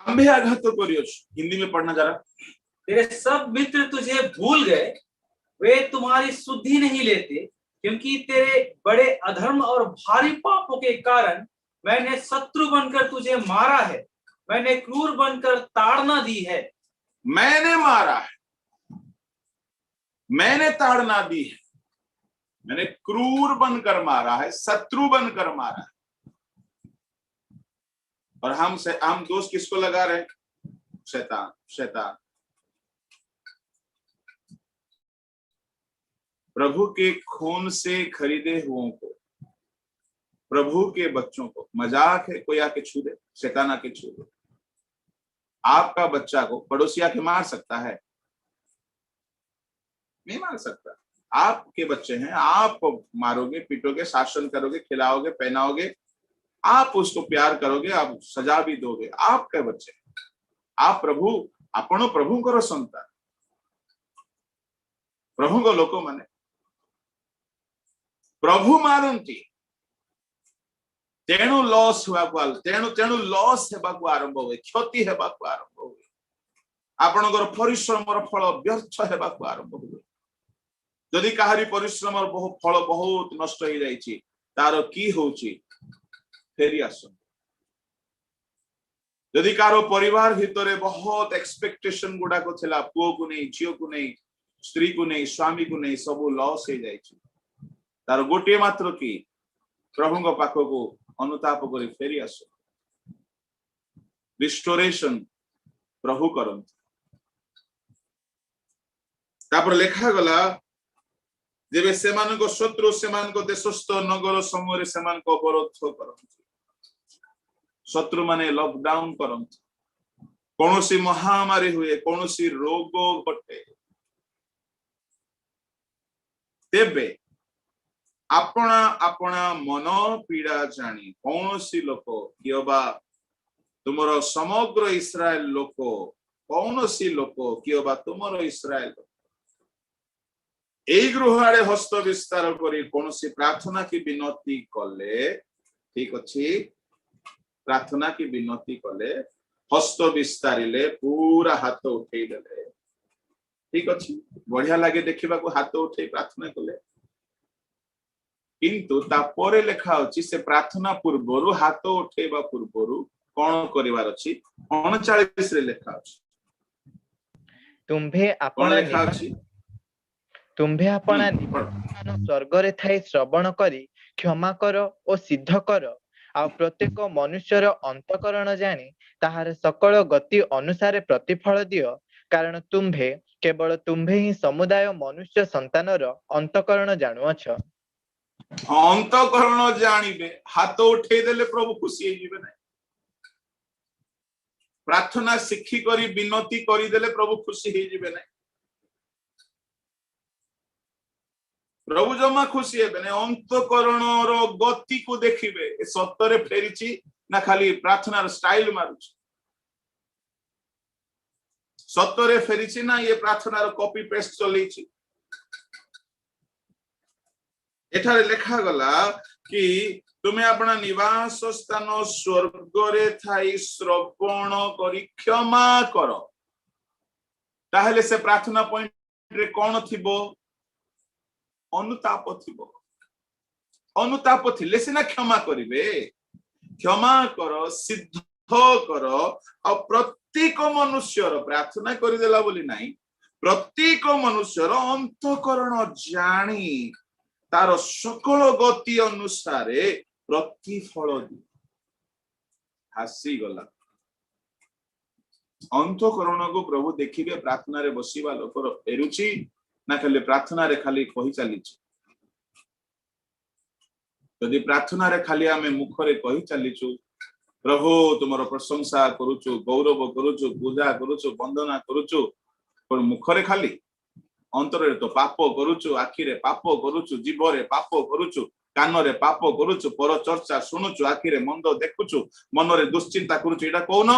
आम्भे आघात करियछु। हिंदी में पढ़ना जरा। तेरे सब मित्र तुझे भूल गए, वे तुम्हारी शुद्धि नहीं लेते, क्योंकि तेरे बड़े अधर्म और भारी पापों के कारण मैंने शत्रु बनकर तुझे मारा है, मैंने क्रूर बनकर ताड़ना दी है। मैंने मारा है, मैंने ताड़ना दी है, मैंने क्रूर बनकर मारा है, शत्रु बनकर मारा है। और हम दोष किसको लगा रहे? शैतान। प्रभु के खून से खरीदे हुओं को, प्रभु के बच्चों को मजाक है कोई आके छू दे, शैतान आके छू दे। आपका बच्चा को पड़ोसी आके मार सकता है? नहीं मार सकता। आपके बच्चे हैं, आप मारोगे, पीटोगे, शासन करोगे, खिलाओगे, पहनाओगे, आप उसको प्यार करोगे, आप सजा भी दोगे। आपके बच्चे, आप प्रभु को संतान, प्रभु को लोक माने प्रभु मारंती। तेणु लॉस तेणु लॉस हेबाकु आरंभ हुए, क्षति हेबाकु आरंभ हुए, आपणकर परिश्रमर फल व्यर्थ हेबाकु आरंभ हुए। जदि कहारी परिश्रम फल बहुत नष्ट हो जाइछि, तार की होछि? फेरी आसन। जदि कार परिवार भितर बहुत एक्सपेक्टेशन गुडा को थिला, पुओ को नहीं, झियो को नहीं, स्त्री को नहीं, स्वामी को नहीं, सब लॉस हो जाइछि, तार गोटे मात्र की प्रभु को पाख को अनुताप करी फेरी आस। रिस्टोरेशन प्रभु करंती। तापर लेखा गला, जेबे सेमान को शत्रु सेमान को देशस्थ नगर समूह रे सेमान को अवरोध करंती, शत्रु माने लॉकडाउन करंती, कौनसी महामारी हुए, कौनसी रोग घटे, तेबे आपणा आपणा मन पीड़ा जानी कौन सी लोक किबा तुमर समग्र इस्राएल लोक कौन सी लोक किबा तुमर इस्राएल এই গৃহাড়ে হস্ত বিস্তার করে কোনসি প্রার্থনা কি বিনতি কলে ঠিক ଅଛି ପ୍ରାର୍ଥନା କି ବିନତି କଲେ ହସ୍ତ ବିସ୍ତାରିଲେ ପୁରା ହାତ ଉଠେଇ ଦେଲେ ଠିକ ଅଛି ବଢିଆ ଲାଗେ ଦେଖିବାକୁ ହାତ ଉଠେଇ ପ୍ରାର୍ଥନା କଲେ କିନ୍ତୁ ତାପରେ ଲେଖା ଅଛି ସେ ପ୍ରାର୍ଥନା ପୂର୍ବରୁ ହାତ ଉଠେଇବା ପୂର୍ବରୁ କଣ କରିବାର ଅଛି 39 ରେ ଲେଖା ଅଛି ତୁମ୍ଭେ କଣ ଆପଣ ଲେଖା ଅଛି ତୁମ୍ଭେ ଆପଣା ନିବାସ ସ୍ୱର୍ଗରେ ଥାଇ ଶ୍ରବଣ କରି କ୍ଷମା କର ଓ ସିଦ୍ଧ କର ଆଉ ପ୍ରତ୍ୟେକ ମନୁଷ୍ୟର ଅନ୍ତଃକରଣ ଜାଣି ତାହାର ସକଳ ଗତି ଅନୁସାରେ ପ୍ରତିଫଳ ଦିଅ କାରଣ ତୁମ୍ଭେ କେବଳ ତୁମ୍ଭେ ହିଁ ସମୁଦାୟ ମନୁଷ୍ୟ ସନ୍ତାନର ଅନ୍ତଃକରଣ ଜାଣୁଅଛ ଅନ୍ତଃକରଣ ଜାଣିବେ ହାତ ଉଠେଇ ଦେଲେ ପ୍ରଭୁ ଖୁସି ହେଇଯିବେ ନାହିଁ ପ୍ରାର୍ଥନା ଶିଖି କରି ବିନତି କରିଦେଲେ ପ୍ରଭୁ ଖୁସି ହେଇଯିବେ ନାହିଁ प्रभु जमा खुशी है बने अंतकरणर गति को देखिबे ए सत्तरे फेरिची ना खाली प्रार्थनार स्टाइल मारुची सत्तरे फेरिची ना ये प्रार्थनार कॉपी पेस्ट चलेची एठारे लेखा गला कि तुमे अपना निवास स्थान स्वर्ग रे थाई श्रवण करी क्षमा करो ताहेले से प्रार्थना पॉइंट रे कोन थिबो अनुताप थिले सिना क्षमा करिवे क्षमा करो सिद्ध करो और प्रत्येक मनुष्यर प्रार्थना करिदेला बोली नाही प्रत्येक मनुष्यर अंतःकरण जानी तार सकल गति अनुसारे प्रतिफल दी हासी गला अंतःकरण को प्रभु देखिबे प्रार्थना रे बसिबा लोकर फेरुची ना खाली प्रार्थना रे खाली कहि चली यदि प्रार्थना रे खाली आमे मुख रे कहि चलीचु प्रभु तुमर प्रशंसा करूचु गौरव करूचु पूजा करूचु वंदना करूचु पर मुख रे खाली अंतर रे तो पाप करूचु आखि रे पाप करूचु जीव रे पाप करूचु कान रे पाप करूचु पर चर्चा सुनुचु आखि रे मंद देखुचु मन रे दुश्चिंता करूचु एटा कोन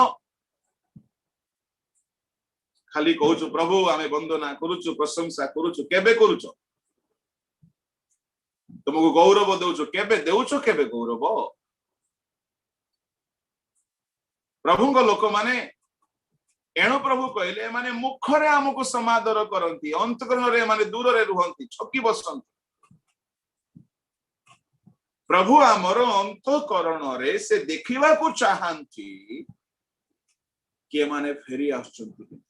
खाली कहूचु प्रभु आमे वंदना करूचु प्रशंसा करूचु केबे करूचु तुमको गौरव देउचु केबे देउचु केबे गौरव प्रभु को लोक माने एणु प्रभु कहले माने मुखरे हमको समादर करंती अंतकरण रे माने दूर रे रुहंती छकी बसंती प्रभु हमर अंतकरण रे से देखिबा को चाहंती के माने फेरी आछंती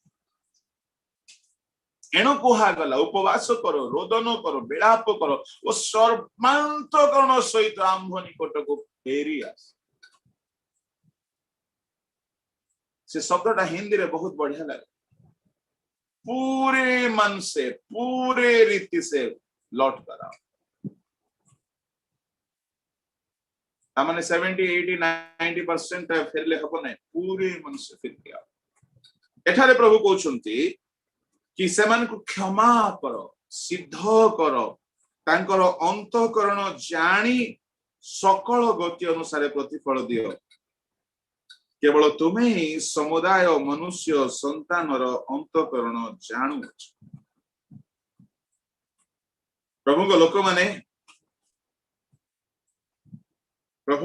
एणु कुहा गला उपवास करो रोदन करो विलाप करो ओ सर्वांतकरण सहित आंभ निकट को फेरी आस से शब्दटा हिंदी रे बहुत बढ़िया लगे पूरे मन से पूरे रीति से लौट कर आओ तामाने 70 80 90% फेरले हबो नै पूरे मन से फिर के आओ एठारे प्रभु कहउछंती कि सेमान को क्षमा करो सिद्ध करो तांकर अंतःकरण जानी सकल गति अनुसार प्रतिफल दियो केवल तुम्हें ही समुदाय मनुष्य संतानर अंतःकरण जानू प्रभु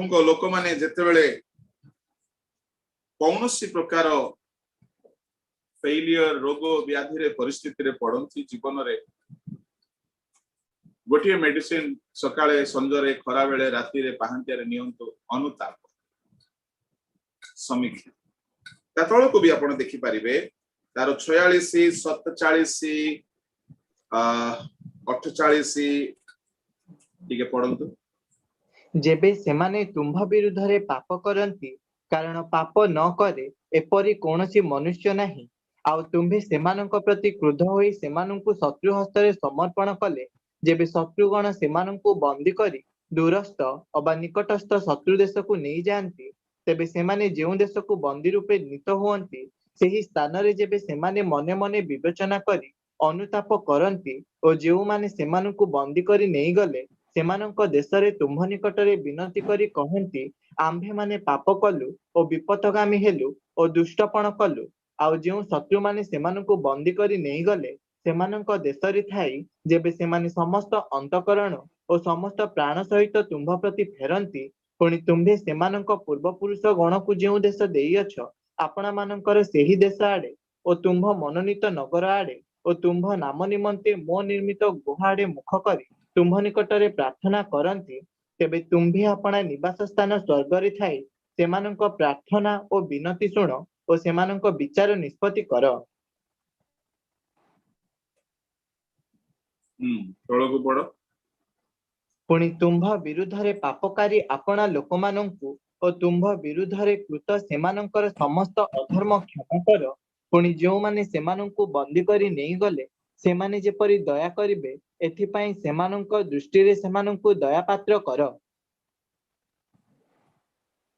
को लोक माने जेतेबेले कौनसी प्रकार फेलियर रोग व्याधि रे परिस्थिति रे पड़ती जीवन रे गोटे मेडिसिन सकाळे संजरे खरा बेले राति रे पहांतिया रे नियंतो अनुताप समीक्षा ततळ को भी आपण देखि परिबे तार 46 47 48 ठीक पढंतु जेबे सेमाने तुम्भ विरुद्ध रे पाप करंती कारण पाप न करे एपरि कोनोसी मनुष्य नाही आउ तुम्भे सेमानंक प्रति क्रोध होई सेमानंकु शत्रु हस्तरे समर्पण कले जेबे शत्रुगण सेमानंकु बंदी करी दूरस्थ अबा निकटस्थ शत्रु देश को नहीं जानती तेबे सेमाने जेउ देश को बंदी रूपे नीत हुअंती सेही स्थान रे जेबे सेमाने मने मने विवेचना करी अनुताप करंती ओ जेउ माने सेमानंकु बंदी करी नहीं गले ସେମାନଙ୍କ ଦେଶରେ ତୁମ୍ଭ ନିକଟରେ ବିନତି କରି କହନ୍ତି, ଆମ୍ଭେମାନେ ପାପ କଲୁ ଓ ବିପଥଗାମୀ ହେଲୁ ଓ ଦୁଷ୍ଟପଣ କଲୁ। ଆଉ ଯେଉଁ ଶତ୍ରୁମାନେ ସେମାନଙ୍କୁ ବନ୍ଦୀ କରି ନେଇଗଲେ, ସେମାନଙ୍କ ଦେଶରେ ଥାଇ ଯେବେ ସେମାନେ ସମସ୍ତ ଅନ୍ତଃକରଣ ଓ ସମସ୍ତ ପ୍ରାଣ ସହିତ ତୁମ୍ଭ ପ୍ରତି ଫେରନ୍ତି, ପୁଣି ତୁମ୍ଭେ ସେମାନଙ୍କ ପୂର୍ବପୁରୁଷ ଗଣକୁ ଯେଉଁ ଦେଶ ଦେଇଅଛ, ଆପଣାମାନଙ୍କର ସେହି ଦେଶ ଆଡ଼େ ଓ ତୁମ୍ଭ ମନୋନୀତ ନଗର ଆଡ଼େ ଓ ତୁମ୍ଭ ନାମ ନିମନ୍ତେ ମୋ ନିର୍ମିତ ଗୁହା ଆଡ଼େ ମୁଖ କରି ତୁମ୍ଭ ନିକଟରେ ପ୍ରାର୍ଥନା କରନ୍ତି, ତେବେ ତୁମ୍ଭେ ଆପଣା ନିବାସ ସ୍ଥାନ ସ୍ୱର୍ଗରେ ଥାଇ ସେମାନଙ୍କ ପ୍ରାର୍ଥନା ଓ ବିନତି ଶୁଣ ଓ ସେମାନଙ୍କ ବିଚାର ନିଷ୍ପତ୍ତି କର। ତଳକୁ ପଢ। ପୁଣି ତୁମ୍ଭ ବିରୁଦ୍ଧରେ ପାପକାରୀ ଆପଣା ଲୋକମାନଙ୍କୁ ଓ ତୁମ୍ଭ ବିରୁଦ୍ଧରେ କୃତ ସେମାନଙ୍କର ସମସ୍ତ ଅଧର୍ମ କ୍ଷମା କର। ପୁଣି ଯେଉଁମାନେ ସେମାନଙ୍କୁ ବନ୍ଦୀ କରି ନେଇଗଲେ, ସେମାନେ ଯେପରି ଦୟା କରିବେ, ଏଥିପାଇଁ ସେମାନଙ୍କ ଦୃଷ୍ଟିରେ ସେମାନଙ୍କୁ ଦୟାପାତ୍ର କର।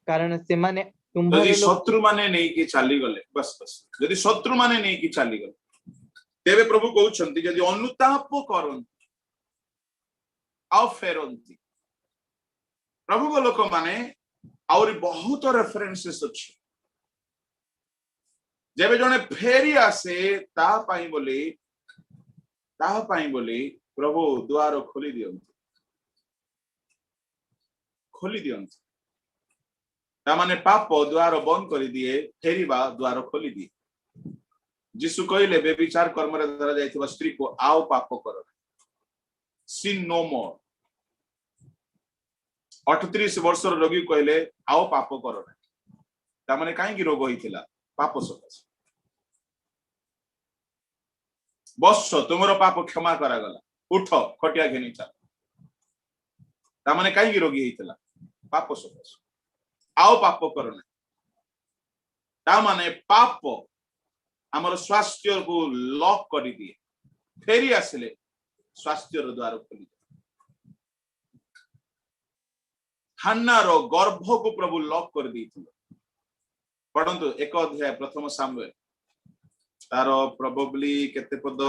କାରଣ ସେମାନେ ତୁମ୍ଭର ଯଦି ଲୋକ। ଶତ୍ରୁ ମାନେ ନେଇକି ଚାଲିଗଲେ, ବସ୍ ବସ୍, ଯଦି ଶତ୍ରୁ ମାନେ ନେଇକି ଚାଲିଗଲେ, ତେବେ ପ୍ରଭୁ କହୁଛନ୍ତି ଯଦି ଅନୁତାପ କରନ୍ତି ଆଉ ଫେରନ୍ତି। ପ୍ରଭୁଙ୍କ ଲୋକମାନେ ଆହୁରି ବହୁତ ରେଫରେନ୍ସେସ୍ ଅଛି। ଯେବେ ଜଣେ ଫେରି ଆସେ ତା ପାଇଁ ବୋଲି ପ୍ରଭୁ ଦ୍ୱାର ଖୋଲି ଦିଅନ୍ତି। ତାମାନେ ପାପ ଦ୍ୱାର ବନ୍ଦ କରିଦିଏ, ଫେରିବା ଦ୍ୱାର ଖୋଲିଦିଏ। ଯୀଶୁ କହିଲେ ବ୍ୟଭିଚାର କର୍ମରେ ଧରା ଯାଇଥିବା ସ୍ତ୍ରୀକୁ ଆଉ ପାପ କର ନାହିଁ, sin no more। 38 ବର୍ଷର ରୋଗୀ କହିଲେ ଆଉ ପାପ କର ନାହିଁ। ତାମାନେ କାହିଁକି ରୋଗ ହେଇଥିଲା? ପାପ ସକାଶେ। ବସ, ତୁମର ପାପ କ୍ଷମା କରାଗଲା, ଉଠ ଖଟିଆ ଘେନି ଚାଲ। ତାମାନେ କାହିଁକି ରୋଗୀ ହେଇଥିଲା? ପାପ ସକାଶେ। ଆଉ ପାପ କର ନାହିଁ। ତାମାନେ ପାପ ଆମର ସ୍ୱାସ୍ଥ୍ୟକୁ ଲକ୍ କରିଦିଏ। ଫେରି ଆସିଲେ ସ୍ୱାସ୍ଥ୍ୟର ଦ୍ୱାର ଖୋଲିଦିଏ। ହାନ୍ନାର ଗର୍ଭକୁ ପ୍ରଭୁ ଲକ୍ କରିଦେଇଥିଲେ। ପଢନ୍ତୁ 1 ଅଧ୍ୟାୟ 1 ସାମୁଏଲ, ତାର ପ୍ରୋବାବଲି କେତେ ପଦ?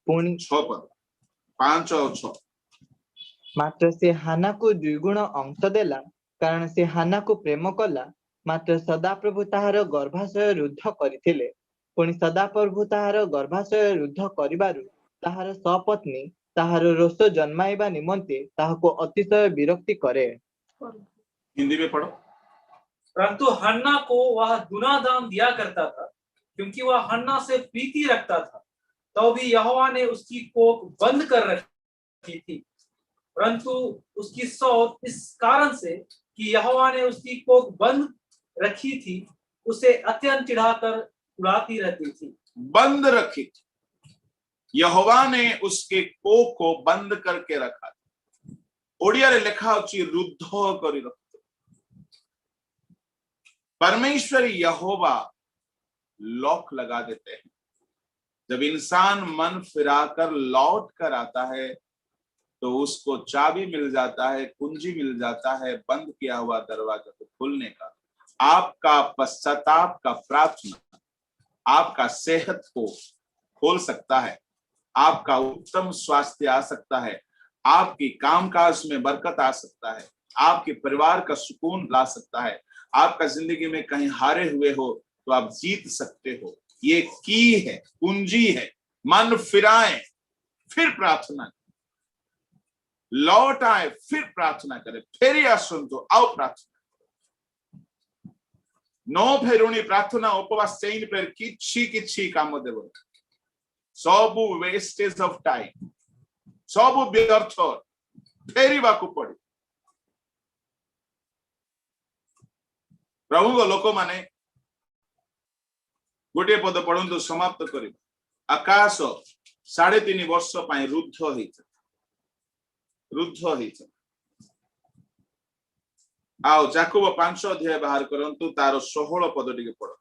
ପୁଣି 6 ପଦ, 5 ଆଉ 6। ମାତ୍ର ସେ ହାନାକୁ ଦ୍ୱିଗୁଣ ଅଂଶ ଦେଲା, କାରଣ ସେ ହାନାକୁ ପ୍ରେମ କଲା। ମାତ୍ର ସଦାପ୍ରଭୁ ତାହାର ଗର୍ଭାଶୟ ରୁଦ୍ଧ କରିଥିଲେ। ପୁଣି ସଦାପ୍ରଭୁ ତାହାର ଗର୍ଭାଶୟ ରୁଦ୍ଧ କରିବାରୁ ତାହାର ସପତ୍ନୀ ତାହାର ରୋଷ ଜନ୍ମାଇବା ନିମନ୍ତେ ତାହାକୁ ଅତିଶୟ ବିରକ୍ତି करे। हिंदी में पढ़ो। परंतु हन्ना को वह दुना दाम दिया करता था, क्योंकि वह हन्ना से प्रीति रखता था। तो भी यहोवा ने उसकी कोख बंद कर रखी थी, परंतु उसकी सौत इस कारण से कि यहोवा ने उसकी कोख बंद रखी थी, उसे अत्यंत चिढ़ाकर उड़ाती रहती थी। बंद रखी थी, यहोवा ने उसके कोख को बंद करके रखा था। ओडिया रे लिखा अछि रुद्ध करी रखते। परमेश्वर यहोवा लॉक लगा देते हैं। जब इंसान मन फिराकर लौट कर आता है तो उसको चाबी मिल जाता है, कुंजी मिल जाता है बंद किया हुआ दरवाजा को खोलने का। आपका पश्चाताप का प्रार्थना आपका सेहत को खोल सकता है, आपका उत्तम स्वास्थ्य आ सकता है, आपकी कामकाज में बरकत आ सकता है, आपके परिवार का सुकून ला सकता है। आपका जिंदगी में कहीं हारे हुए हो तो आप जीत सकते हो। ये की है, कुंजी है। मन फिराएं, फिर प्रार्थना, लौट आए, फिर प्रार्थना करें। फेरी आसुन तो आओ प्रार्थना। नो फेरुणी प्रार्थना उपवास चेन पर किछि काम देव। सब वेस्टेज ऑफ टाइम, सब व्यर्थ फेरिबाकू पड़े। प्रभु लोक माने गोटे पद पढ़ंतु समाप्त कर। आकाश 3.5 वर्ष पाई रुद्ध होइछ। आओ याकूब 5 अध्याय बाहर करंतु, तार 16 पद टिके पढ़।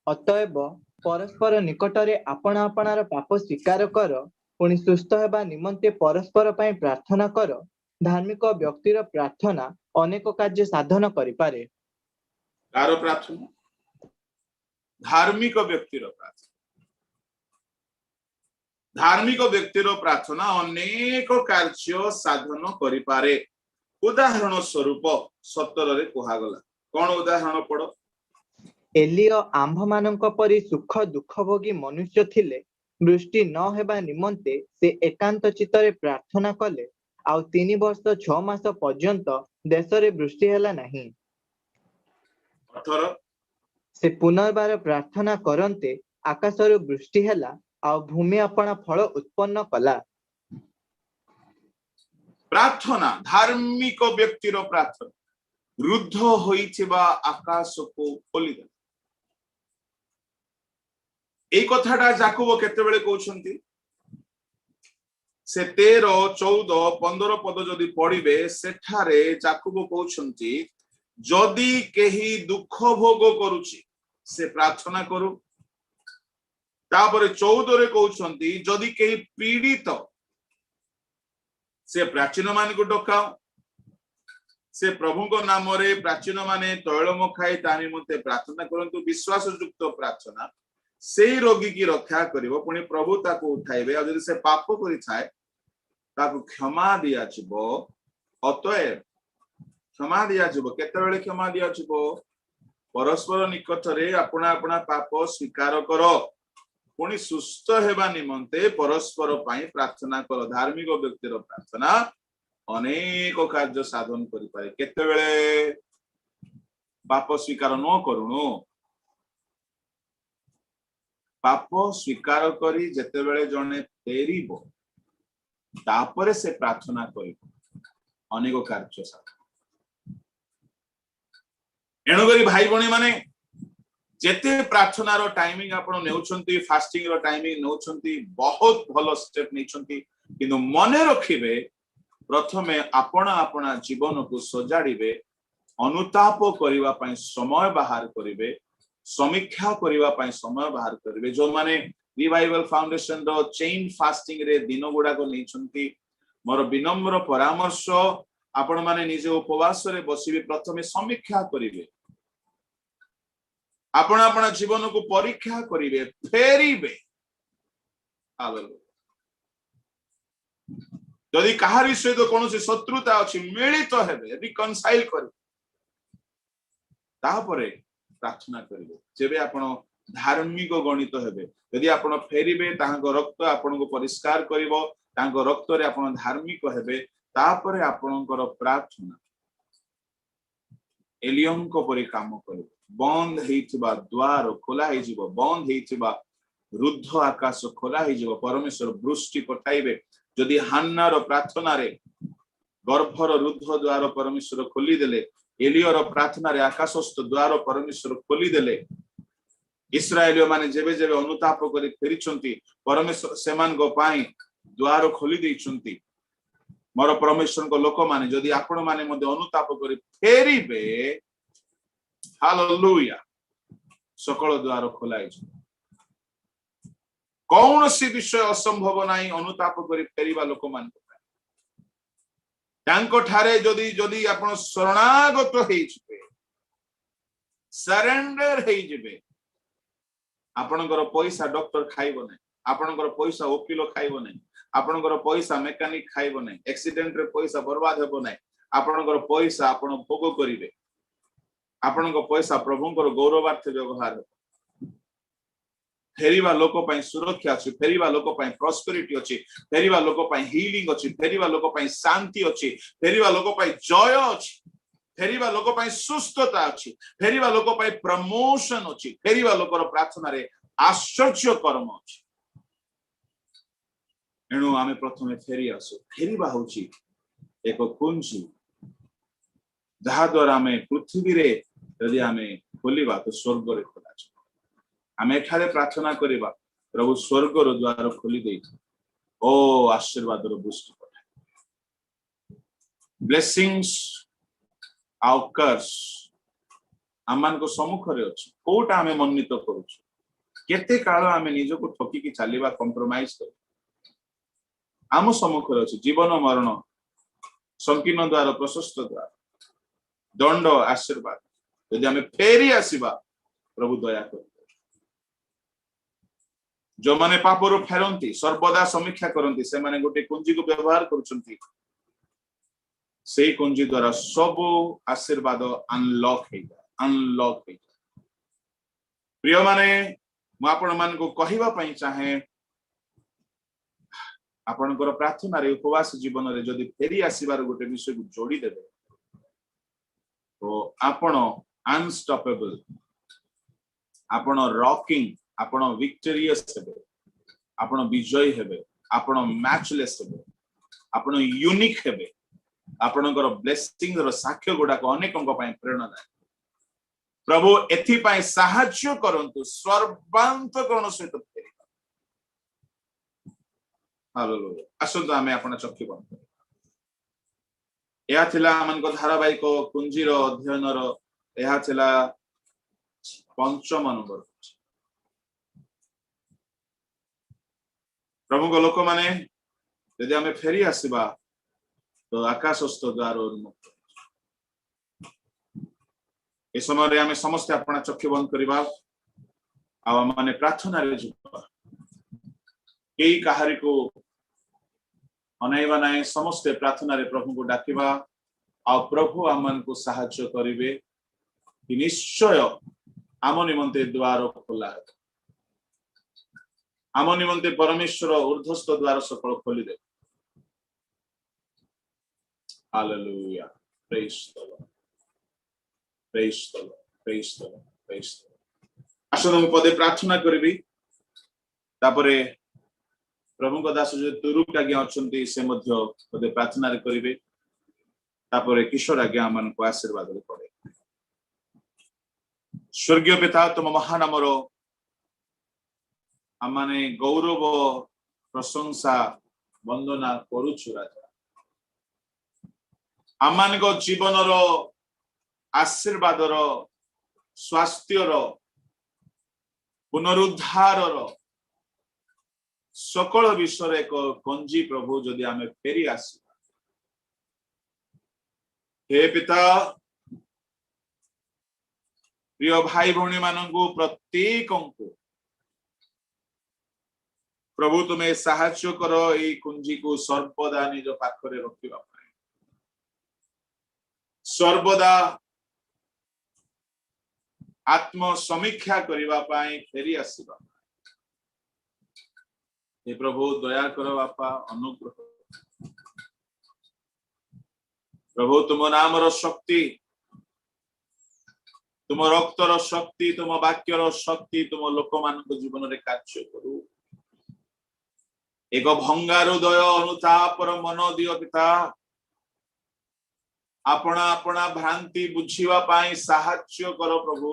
ଅତଏବ ପରସ୍ପର ନିକଟରେ ଆପଣ ଆପଣାର ପାପ ସ୍ୱୀକାର କର, ପୁଣି ସୁସ୍ଥ ହେବା ନିମନ୍ତେ ପରସ୍ପର ପାଇଁ ପ୍ରାର୍ଥନା କର। ଧାର୍ମିକ ବ୍ୟକ୍ତିର ପ୍ରାର୍ଥନା ଅନେକ କାର୍ଯ୍ୟ ସାଧନ କରିପାରେ। କାର ପ୍ରାର୍ଥନା? ଧାର୍ମିକ ବ୍ୟକ୍ତିର ପ୍ରାର୍ଥନା। ଧାର୍ମିକ ବ୍ୟକ୍ତିର ପ୍ରାର୍ଥନା ଅନେକ କାର୍ଯ୍ୟ ସାଧନ କରିପାରେ। ଉଦାହରଣ ସ୍ୱରୂପ 17ରେ କୁହାଗଲା। କଣ ଉଦାହରଣ ପଡ? ଏଲିୟ ଆମ୍ଭମାନଙ୍କ ପରି ସୁଖ ଦୁଃଖ ଭୋଗୀ ମନୁଷ୍ୟ ଥିଲେ। ବୃଷ୍ଟି ନ ହେବା ନିମନ୍ତେ ସେ ଏକାନ୍ତ ଚିତ୍ତରେ ପ୍ରାର୍ଥନା କଲେ, ଆଉ 3 ବର୍ଷ 6 ମାସ ପର୍ଯ୍ୟନ୍ତ ଦେଶରେ ବୃଷ୍ଟି ହେଲା ନାହିଁ। 18 ସେ ପୁନର୍ବାର ପ୍ରାର୍ଥନା କରନ୍ତେ ଆକାଶରୁ ବୃଷ୍ଟି ହେଲା, ଆଉ ଭୂମି ଆପଣା ଫଳ ଉତ୍ପନ୍ନ କଲା। ପ୍ରାର୍ଥନା, ଧାର୍ମିକ ବ୍ୟକ୍ତିର ପ୍ରାର୍ଥନା ରୁଦ୍ଧ ହୋଇଥିବା ଆକାଶକୁ ଖୋଲିଦେଲା। এই কথাটা ଯାକୁବ କେତେବେଳେ କହୁଛନ୍ତି? ସେ 13, 14, 15 ପଦ ଯଦି ପଢିବେ, ସେଠାରେ ଯାକୁବ କହୁଛନ୍ତି ଯଦି କେହି ଦୁଃଖ ଭୋଗ କରୁଛି ସେ ପ୍ରାର୍ଥନା କରୁ। ତାପରେ 14ରେ କହୁଛନ୍ତି ଯଦି କେହି ପୀଡ଼ିତ ସେ ପ୍ରାଚୀନ ମାନଙ୍କୁ ଡକାଉ। ସେ ପ୍ରଭୁଙ୍କ ନାମରେ ପ୍ରାଚୀନ ମାନେ ତୈଳ ମଖାଇ ତା ନିମନ୍ତେ ପ୍ରାର୍ଥନା କରନ୍ତୁ। ବିଶ୍ୱାସ ଯୁକ୍ତ ପ୍ରାର୍ଥନା ସେଇ ରୋଗୀ କି ରକ୍ଷା କରିବ, ପୁଣି ପ୍ରଭୁ ତାକୁ ଉଠାଇବେ। ଆଉ ଯଦି ସେ ପାପ କରିଥାଏ ତାକୁ କ୍ଷମା ଦିଆଯିବ। ଅତଏବ କ୍ଷମା ଦିଆଯିବ। କେତେବେଳେ କ୍ଷମା ଦିଆଯିବ? ପରସ୍ପର ନିକଟରେ ଆପଣା ଆପଣା ପାପ ସ୍ୱୀକାର କର, ପୁଣି ସୁସ୍ଥ ହେବା ନିମନ୍ତେ ପରସ୍ପର ପାଇଁ ପ୍ରାର୍ଥନା କର। ଧାର୍ମିକ ବ୍ୟକ୍ତିର ପ୍ରାର୍ଥନା ଅନେକ କାର୍ଯ୍ୟ ସାଧନ କରିପାରେ। କେତେବେଳେ? ପାପ ସ୍ୱୀକାର ନ କରୁଣୁ। ପାପ ସ୍ୱୀକାର କରି ଯେତେବେଳେ ଜଣେ ଫେରିବ, ତାପରେ ସେ ପ୍ରାର୍ଥନା କରିବ, ଅନେକ କାର୍ଯ୍ୟ ସାଧନ। ଏଣୁକରି ଭାଇ ଭଉଣୀ ମାନେ ଯେତେ ପ୍ରାର୍ଥନାର ଟାଇମିଂ ଆପଣ ନେଉଛନ୍ତି, ଫାଷ୍ଟିଂ ର ଟାଇମିଂ ନେଉଛନ୍ତି, ବହୁତ ଭଲ ଷ୍ଟେପ ନେଇଛନ୍ତି, କିନ୍ତୁ ମନେ ରଖିବେ ପ୍ରଥମେ ଆପଣ ଆପଣା ଜୀବନକୁ ସଜାଡ଼ିବେ, ଅନୁତାପ କରିବା ପାଇଁ ସମୟ ବାହାର କରିବେ, ସମୀକ୍ଷା କରିବା ପାଇଁ ସମୟ ବାହାର କରିବେ। ଯୋଉମାନେ ରିଭାଇଭାଲ ଫାଉଣ୍ଡେସନ ର ଚେଇନ ଫାଷ୍ଟିଂ ରେ ଦିନ ଗୁଡାକ ନେଇଛନ୍ତି, ମୋର ବିନମ୍ର ପରାମର୍ଶ ଆପଣ ମାନେ ନିଜେ ଉପବାସରେ ବସିବେ, ପ୍ରଥମେ ସମୀକ୍ଷା କରିବେ, ଆପଣ ଆପଣ ଜୀବନକୁ ପରୀକ୍ଷା କରିବେ, ଫେରିବେ। ଯଦି କାହାରି ସହିତ କୌଣସି ଶତ୍ରୁତା ଅଛି ମିଳିତ ହେବେ, ରିକନସାଇଲ କରିବେ, ତାପରେ ପ୍ରାର୍ଥନା କରିବେ। ଯେବେ ଆପଣ ଧାର୍ମିକ ଗଣିତ ହେବେ, ଯଦି ଆପଣ ଫେରିବେ, ତାଙ୍କ ରକ୍ତ ଆପଣଙ୍କୁ ପରିଷ୍କାର କରିବ, ତାଙ୍କ ରକ୍ତରେ ଆପଣ ଧାର୍ମିକ ହେବେ, ତାପରେ ଆପଣଙ୍କର ପ୍ରାର୍ଥନା ଏଲିୟଙ୍କ ପରି କାମ କରିବ। ବନ୍ଦ ହେଇଥିବା ଦ୍ୱାର ଖୋଲା ହେଇଯିବ, ବନ୍ଦ ହେଇଥିବା ରୁଦ୍ଧ ଆକାଶ ଖୋଲା ହେଇଯିବ, ପରମେଶ୍ୱର ବୃଷ୍ଟି ପଠାଇବେ। ଯଦି ହାନ୍ନାର ପ୍ରାର୍ଥନାରେ ଗର୍ଭର ରୁଦ୍ଧ ଦ୍ୱାର ପରମେଶ୍ୱର ଖୋଲିଦେଲେ, ଏଲିୟର ପ୍ରାର୍ଥନାରେ ଆକାଶସ୍ଥ ଦ୍ୱାର ପରମେଶ୍ୱର ଖୋଲିଦେଲେ, ଇସ୍ରାଏଲୀୟ ମାନେ ଯେବେ ଯେବେ ଅନୁତାପ କରି ଫେରିଛନ୍ତି, ପରମେଶ୍ୱର ସେମାନଙ୍କ ପାଇଁ ଦ୍ୱାର ଖୋଲି ଦେଇଛନ୍ତି। ମୋର ପରମେଶ୍ୱରଙ୍କ ଲୋକମାନେ ଯଦି ଆପଣ ମାନେ ମଧ୍ୟ ଅନୁତାପ କରି ଫେରିବେ, ହାଲେଲୁୟା, ସକଳ ଦ୍ୱାର ଖୋଲା ହେଇଯିବ। କୌଣସି ବିଷୟ ଅସମ୍ଭବ ନାହିଁ ଅନୁତାପ କରି ଫେରିବା ଲୋକମାନଙ୍କ ପାଇଁ। ତାଙ୍କ ଠାରେ ଯଦି ଆପଣ ଶରଣାଗତ ହେଇଯିବେ, ସରେଣ୍ଡର ହେଇଯିବେ, ଆପଣଙ୍କର ପଇସା ଡକ୍ଟର ଖାଇବ ନାହିଁ, ଆପଣଙ୍କର ପଇସା ଓକିଲ ଖାଇବ ନାହିଁ, ଆପଣଙ୍କର ପଇସା ମେକାନିକ ଖାଇବ ନାହିଁ, ଆକ୍ସିଡେଣ୍ଟରେ ପଇସା ବର୍ବାଦ ହେବ ନାହିଁ, ଆପଣଙ୍କର ପଇସା ଆପଣ ଭୋଗ କରିବେ, ଆପଣଙ୍କ ପଇସା ପ୍ରଭୁଙ୍କର ଗୌରବାର୍ଥ ବ୍ୟବହାର ହେବ। ଫେରିବା ଲୋକ ପାଇଁ ସୁରକ୍ଷା ଅଛି, ଫେରିବା ଲୋକ ପାଇଁ ପ୍ରସ୍ପେରିଟି ଅଛି, ଫେରିବା ଲୋକ ପାଇଁ ହିଲିଂ ଅଛି, ଫେରିବା ଲୋକ ପାଇଁ ଶାନ୍ତି ଅଛି, ଫେରିବା ଲୋକ ପାଇଁ ଜୟ ଅଛି, ଫେରିବା ଲୋକ ପାଇଁ ସୁସ୍ଥତା ଅଛି, ଫେରିବା ଲୋକ ପାଇଁ ପ୍ରମୋଶନ ଅଛି, ଫେରିବା ଲୋକର ପ୍ରାର୍ଥନାରେ ଆଶ୍ଚର୍ଯ୍ୟ କର୍ମ ଅଛି। ଏଣୁ ଆମେ ପ୍ରଥମେ ଫେରି ଆସୁ। ଫେରିବା ହଉଛି ଏକ କୁଞ୍ଜି, ଯାହା ଦ୍ୱାରା ଆମେ ପୃଥିବୀରେ ଯଦି ଆମେ ଖୋଲିବା ତ ସ୍ୱର୍ଗରେ ଖୋଲାଯିବ। ଆମେ ଏଠାରେ ପ୍ରାର୍ଥନା କରିବା, ପ୍ରଭୁ ସ୍ୱର୍ଗର ଦ୍ୱାର ଖୋଲି ଦେଇଥିବ, ଓ ଆଶୀର୍ବାଦର ବୃଷ୍ଟି ପଠାଏ। ବ୍ଲେସିଂସ୍ ଆଉ କର୍ସ आम को सम्मुखें अच्छे कोटा आम मनोनीत करुचु केते काल आम निजको ठकिकी चलवा कंप्रोमाइज कर आम सम्मुखें अच्छे जीवन मरण संकीर्ण द्वार प्रशस्त द्वार दंड आशीर्वाद यदि आम फेरी आसवा प्रभु दया कर जो माने पापरु फेरंती सर्वदा समीक्षा करंती से माने गोटे कुंजी को व्यवहार करुचंती से कुंजी द्वारा सब आशीर्वाद अनलॉक प्रिय माने मु आपण मान को कहिबा पई चाहे आपनकर प्रार्थना रे उपवास जीवन रे जदि फेरी आसीबार गोटे विषय को जोड़ी देबे तो आपण अनस्टॉपेबल आपण रॉकिंग आपण विक्टोरियस हेबे आपण विजयी हेबे आपण मैचलेस हेबे आपण यूनिक हेबे आपणकर ब्लेसिंग रो साक्ष्य गुडा को अनेकंग पय प्रेरणादायक प्रभु एथि पय सहाय्य करंतु सर्वांतकरण सहित फेरी हालेलुया असंत आमे आपण चक्षु बंद करिया या थिला हमनको धारावाहिक कुंजीर अध्ययन रो या थिला पंचम नंबर प्रभु को लोक माने यदि आमे फेरी आसीबा तो आकाशस्थ द्वार उन्मुक्त ए समय रे आमे समस्त अपना चक्षु बंद करिबा आ माने प्रार्थना रे जुबा केई कहारी को अनैवा नाय समस्त प्रार्थना रे प्रभु को डाकिबा आ प्रभु आमन को सहायता करिवे कि निश्चय आम निमंते द्वार खोला है आम निमंते परमेश्वर ऊर्ध्वस्थ द्वार सकल खोली दे hallelujah praise the lord praise the lord praise the lord praise the lord आशा हम पदे प्रार्थना करबी तापरे प्रभु को दास जो तुरुक आज्ञा अछंती से मध्य पदे प्रार्थना रे करिवे तापरे किशोर आज्ञा मन को आशीर्वाद रे पड़े स्वर्गीय पिता तुम महानामरो आमाने गौरव प्रशंसा वंदना करूछु राजा आमान को जीवन रो आशीर्वाद रो स्वास्थ्य रो पुनरुद्धार रो सकल विषय एक कंजी प्रभु जदि आमे फेरी आसी हे पिता प्रिय भाई भौणी मानंगु प्रत्येकंकु प्रभु तुम्हें सहायता करो ए कुंजी को सर्वदा निज पाखरे रखिबा सर्वदा आत्म समीक्षा करिबा पाई फेरी आसीबा हे प्रभु दया करो बापा अनुग्रह प्रभु तुम नाम रो शक्ति तुम रक्तर शक्ति तुम वाक्यर शक्ति तुम लोक मान जीवन रे कार्य करू एक भंगा हृदय अनुतापर मन दियो पिता अपना अपना भ्रांति बुझीवा पाई सहायता करो प्रभु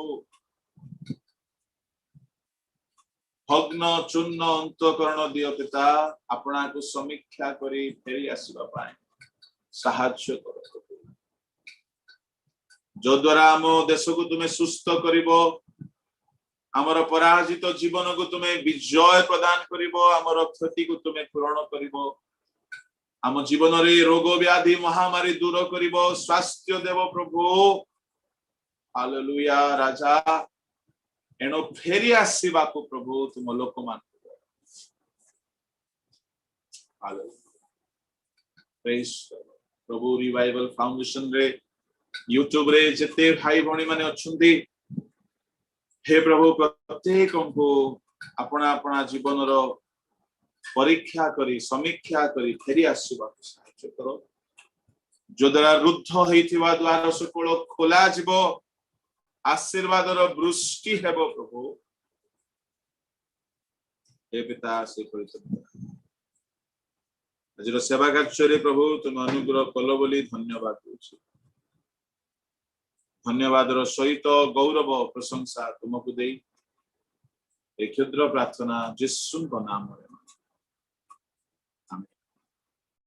भग्न चूर्ण अंतकरण दियो पिता अपना को समीक्षा करी फेरी आसीबा पाई सहायता करो प्रभु जो द्वारा आम देश को तुम्हें सुस्थ करिवो आमर पराजित जीवन को तुम्हें विजय प्रदान करिवो आमर क्षति को तुम्हें पूर्ण करिवो आम जीवन रे रोग व्याधि महामारी दूर करिवो स्वास्थ्य देव प्रभु हालेलुया राजा एनो फेरी आसीबा को प्रभु तुम लोक मान हालेलुया प्रेज प्रभु रिवाइवल फाउंडेशन रे यूट्यूब रे जते भाई भणी माने अछंती हे प्रभु प्रत्येक को अपना अपना जीवन रो परीक्षा करी समीक्षा करी फेरी आसीबा सहायता करो जो द्वारा रुद्ध होइथिबा द्वार सकल खोला जीवो आशीर्वाद रो वृष्टि हेबो प्रभु हे पिता से परिचय आज सेवा कार्य रे प्रभु तुम अनुग्रह कलो बोली धन्यवाद दूची धन्यवाद सहित गौरव प्रशंसा तुमको दे क्षुद्र प्रार्थना जिसुन नाम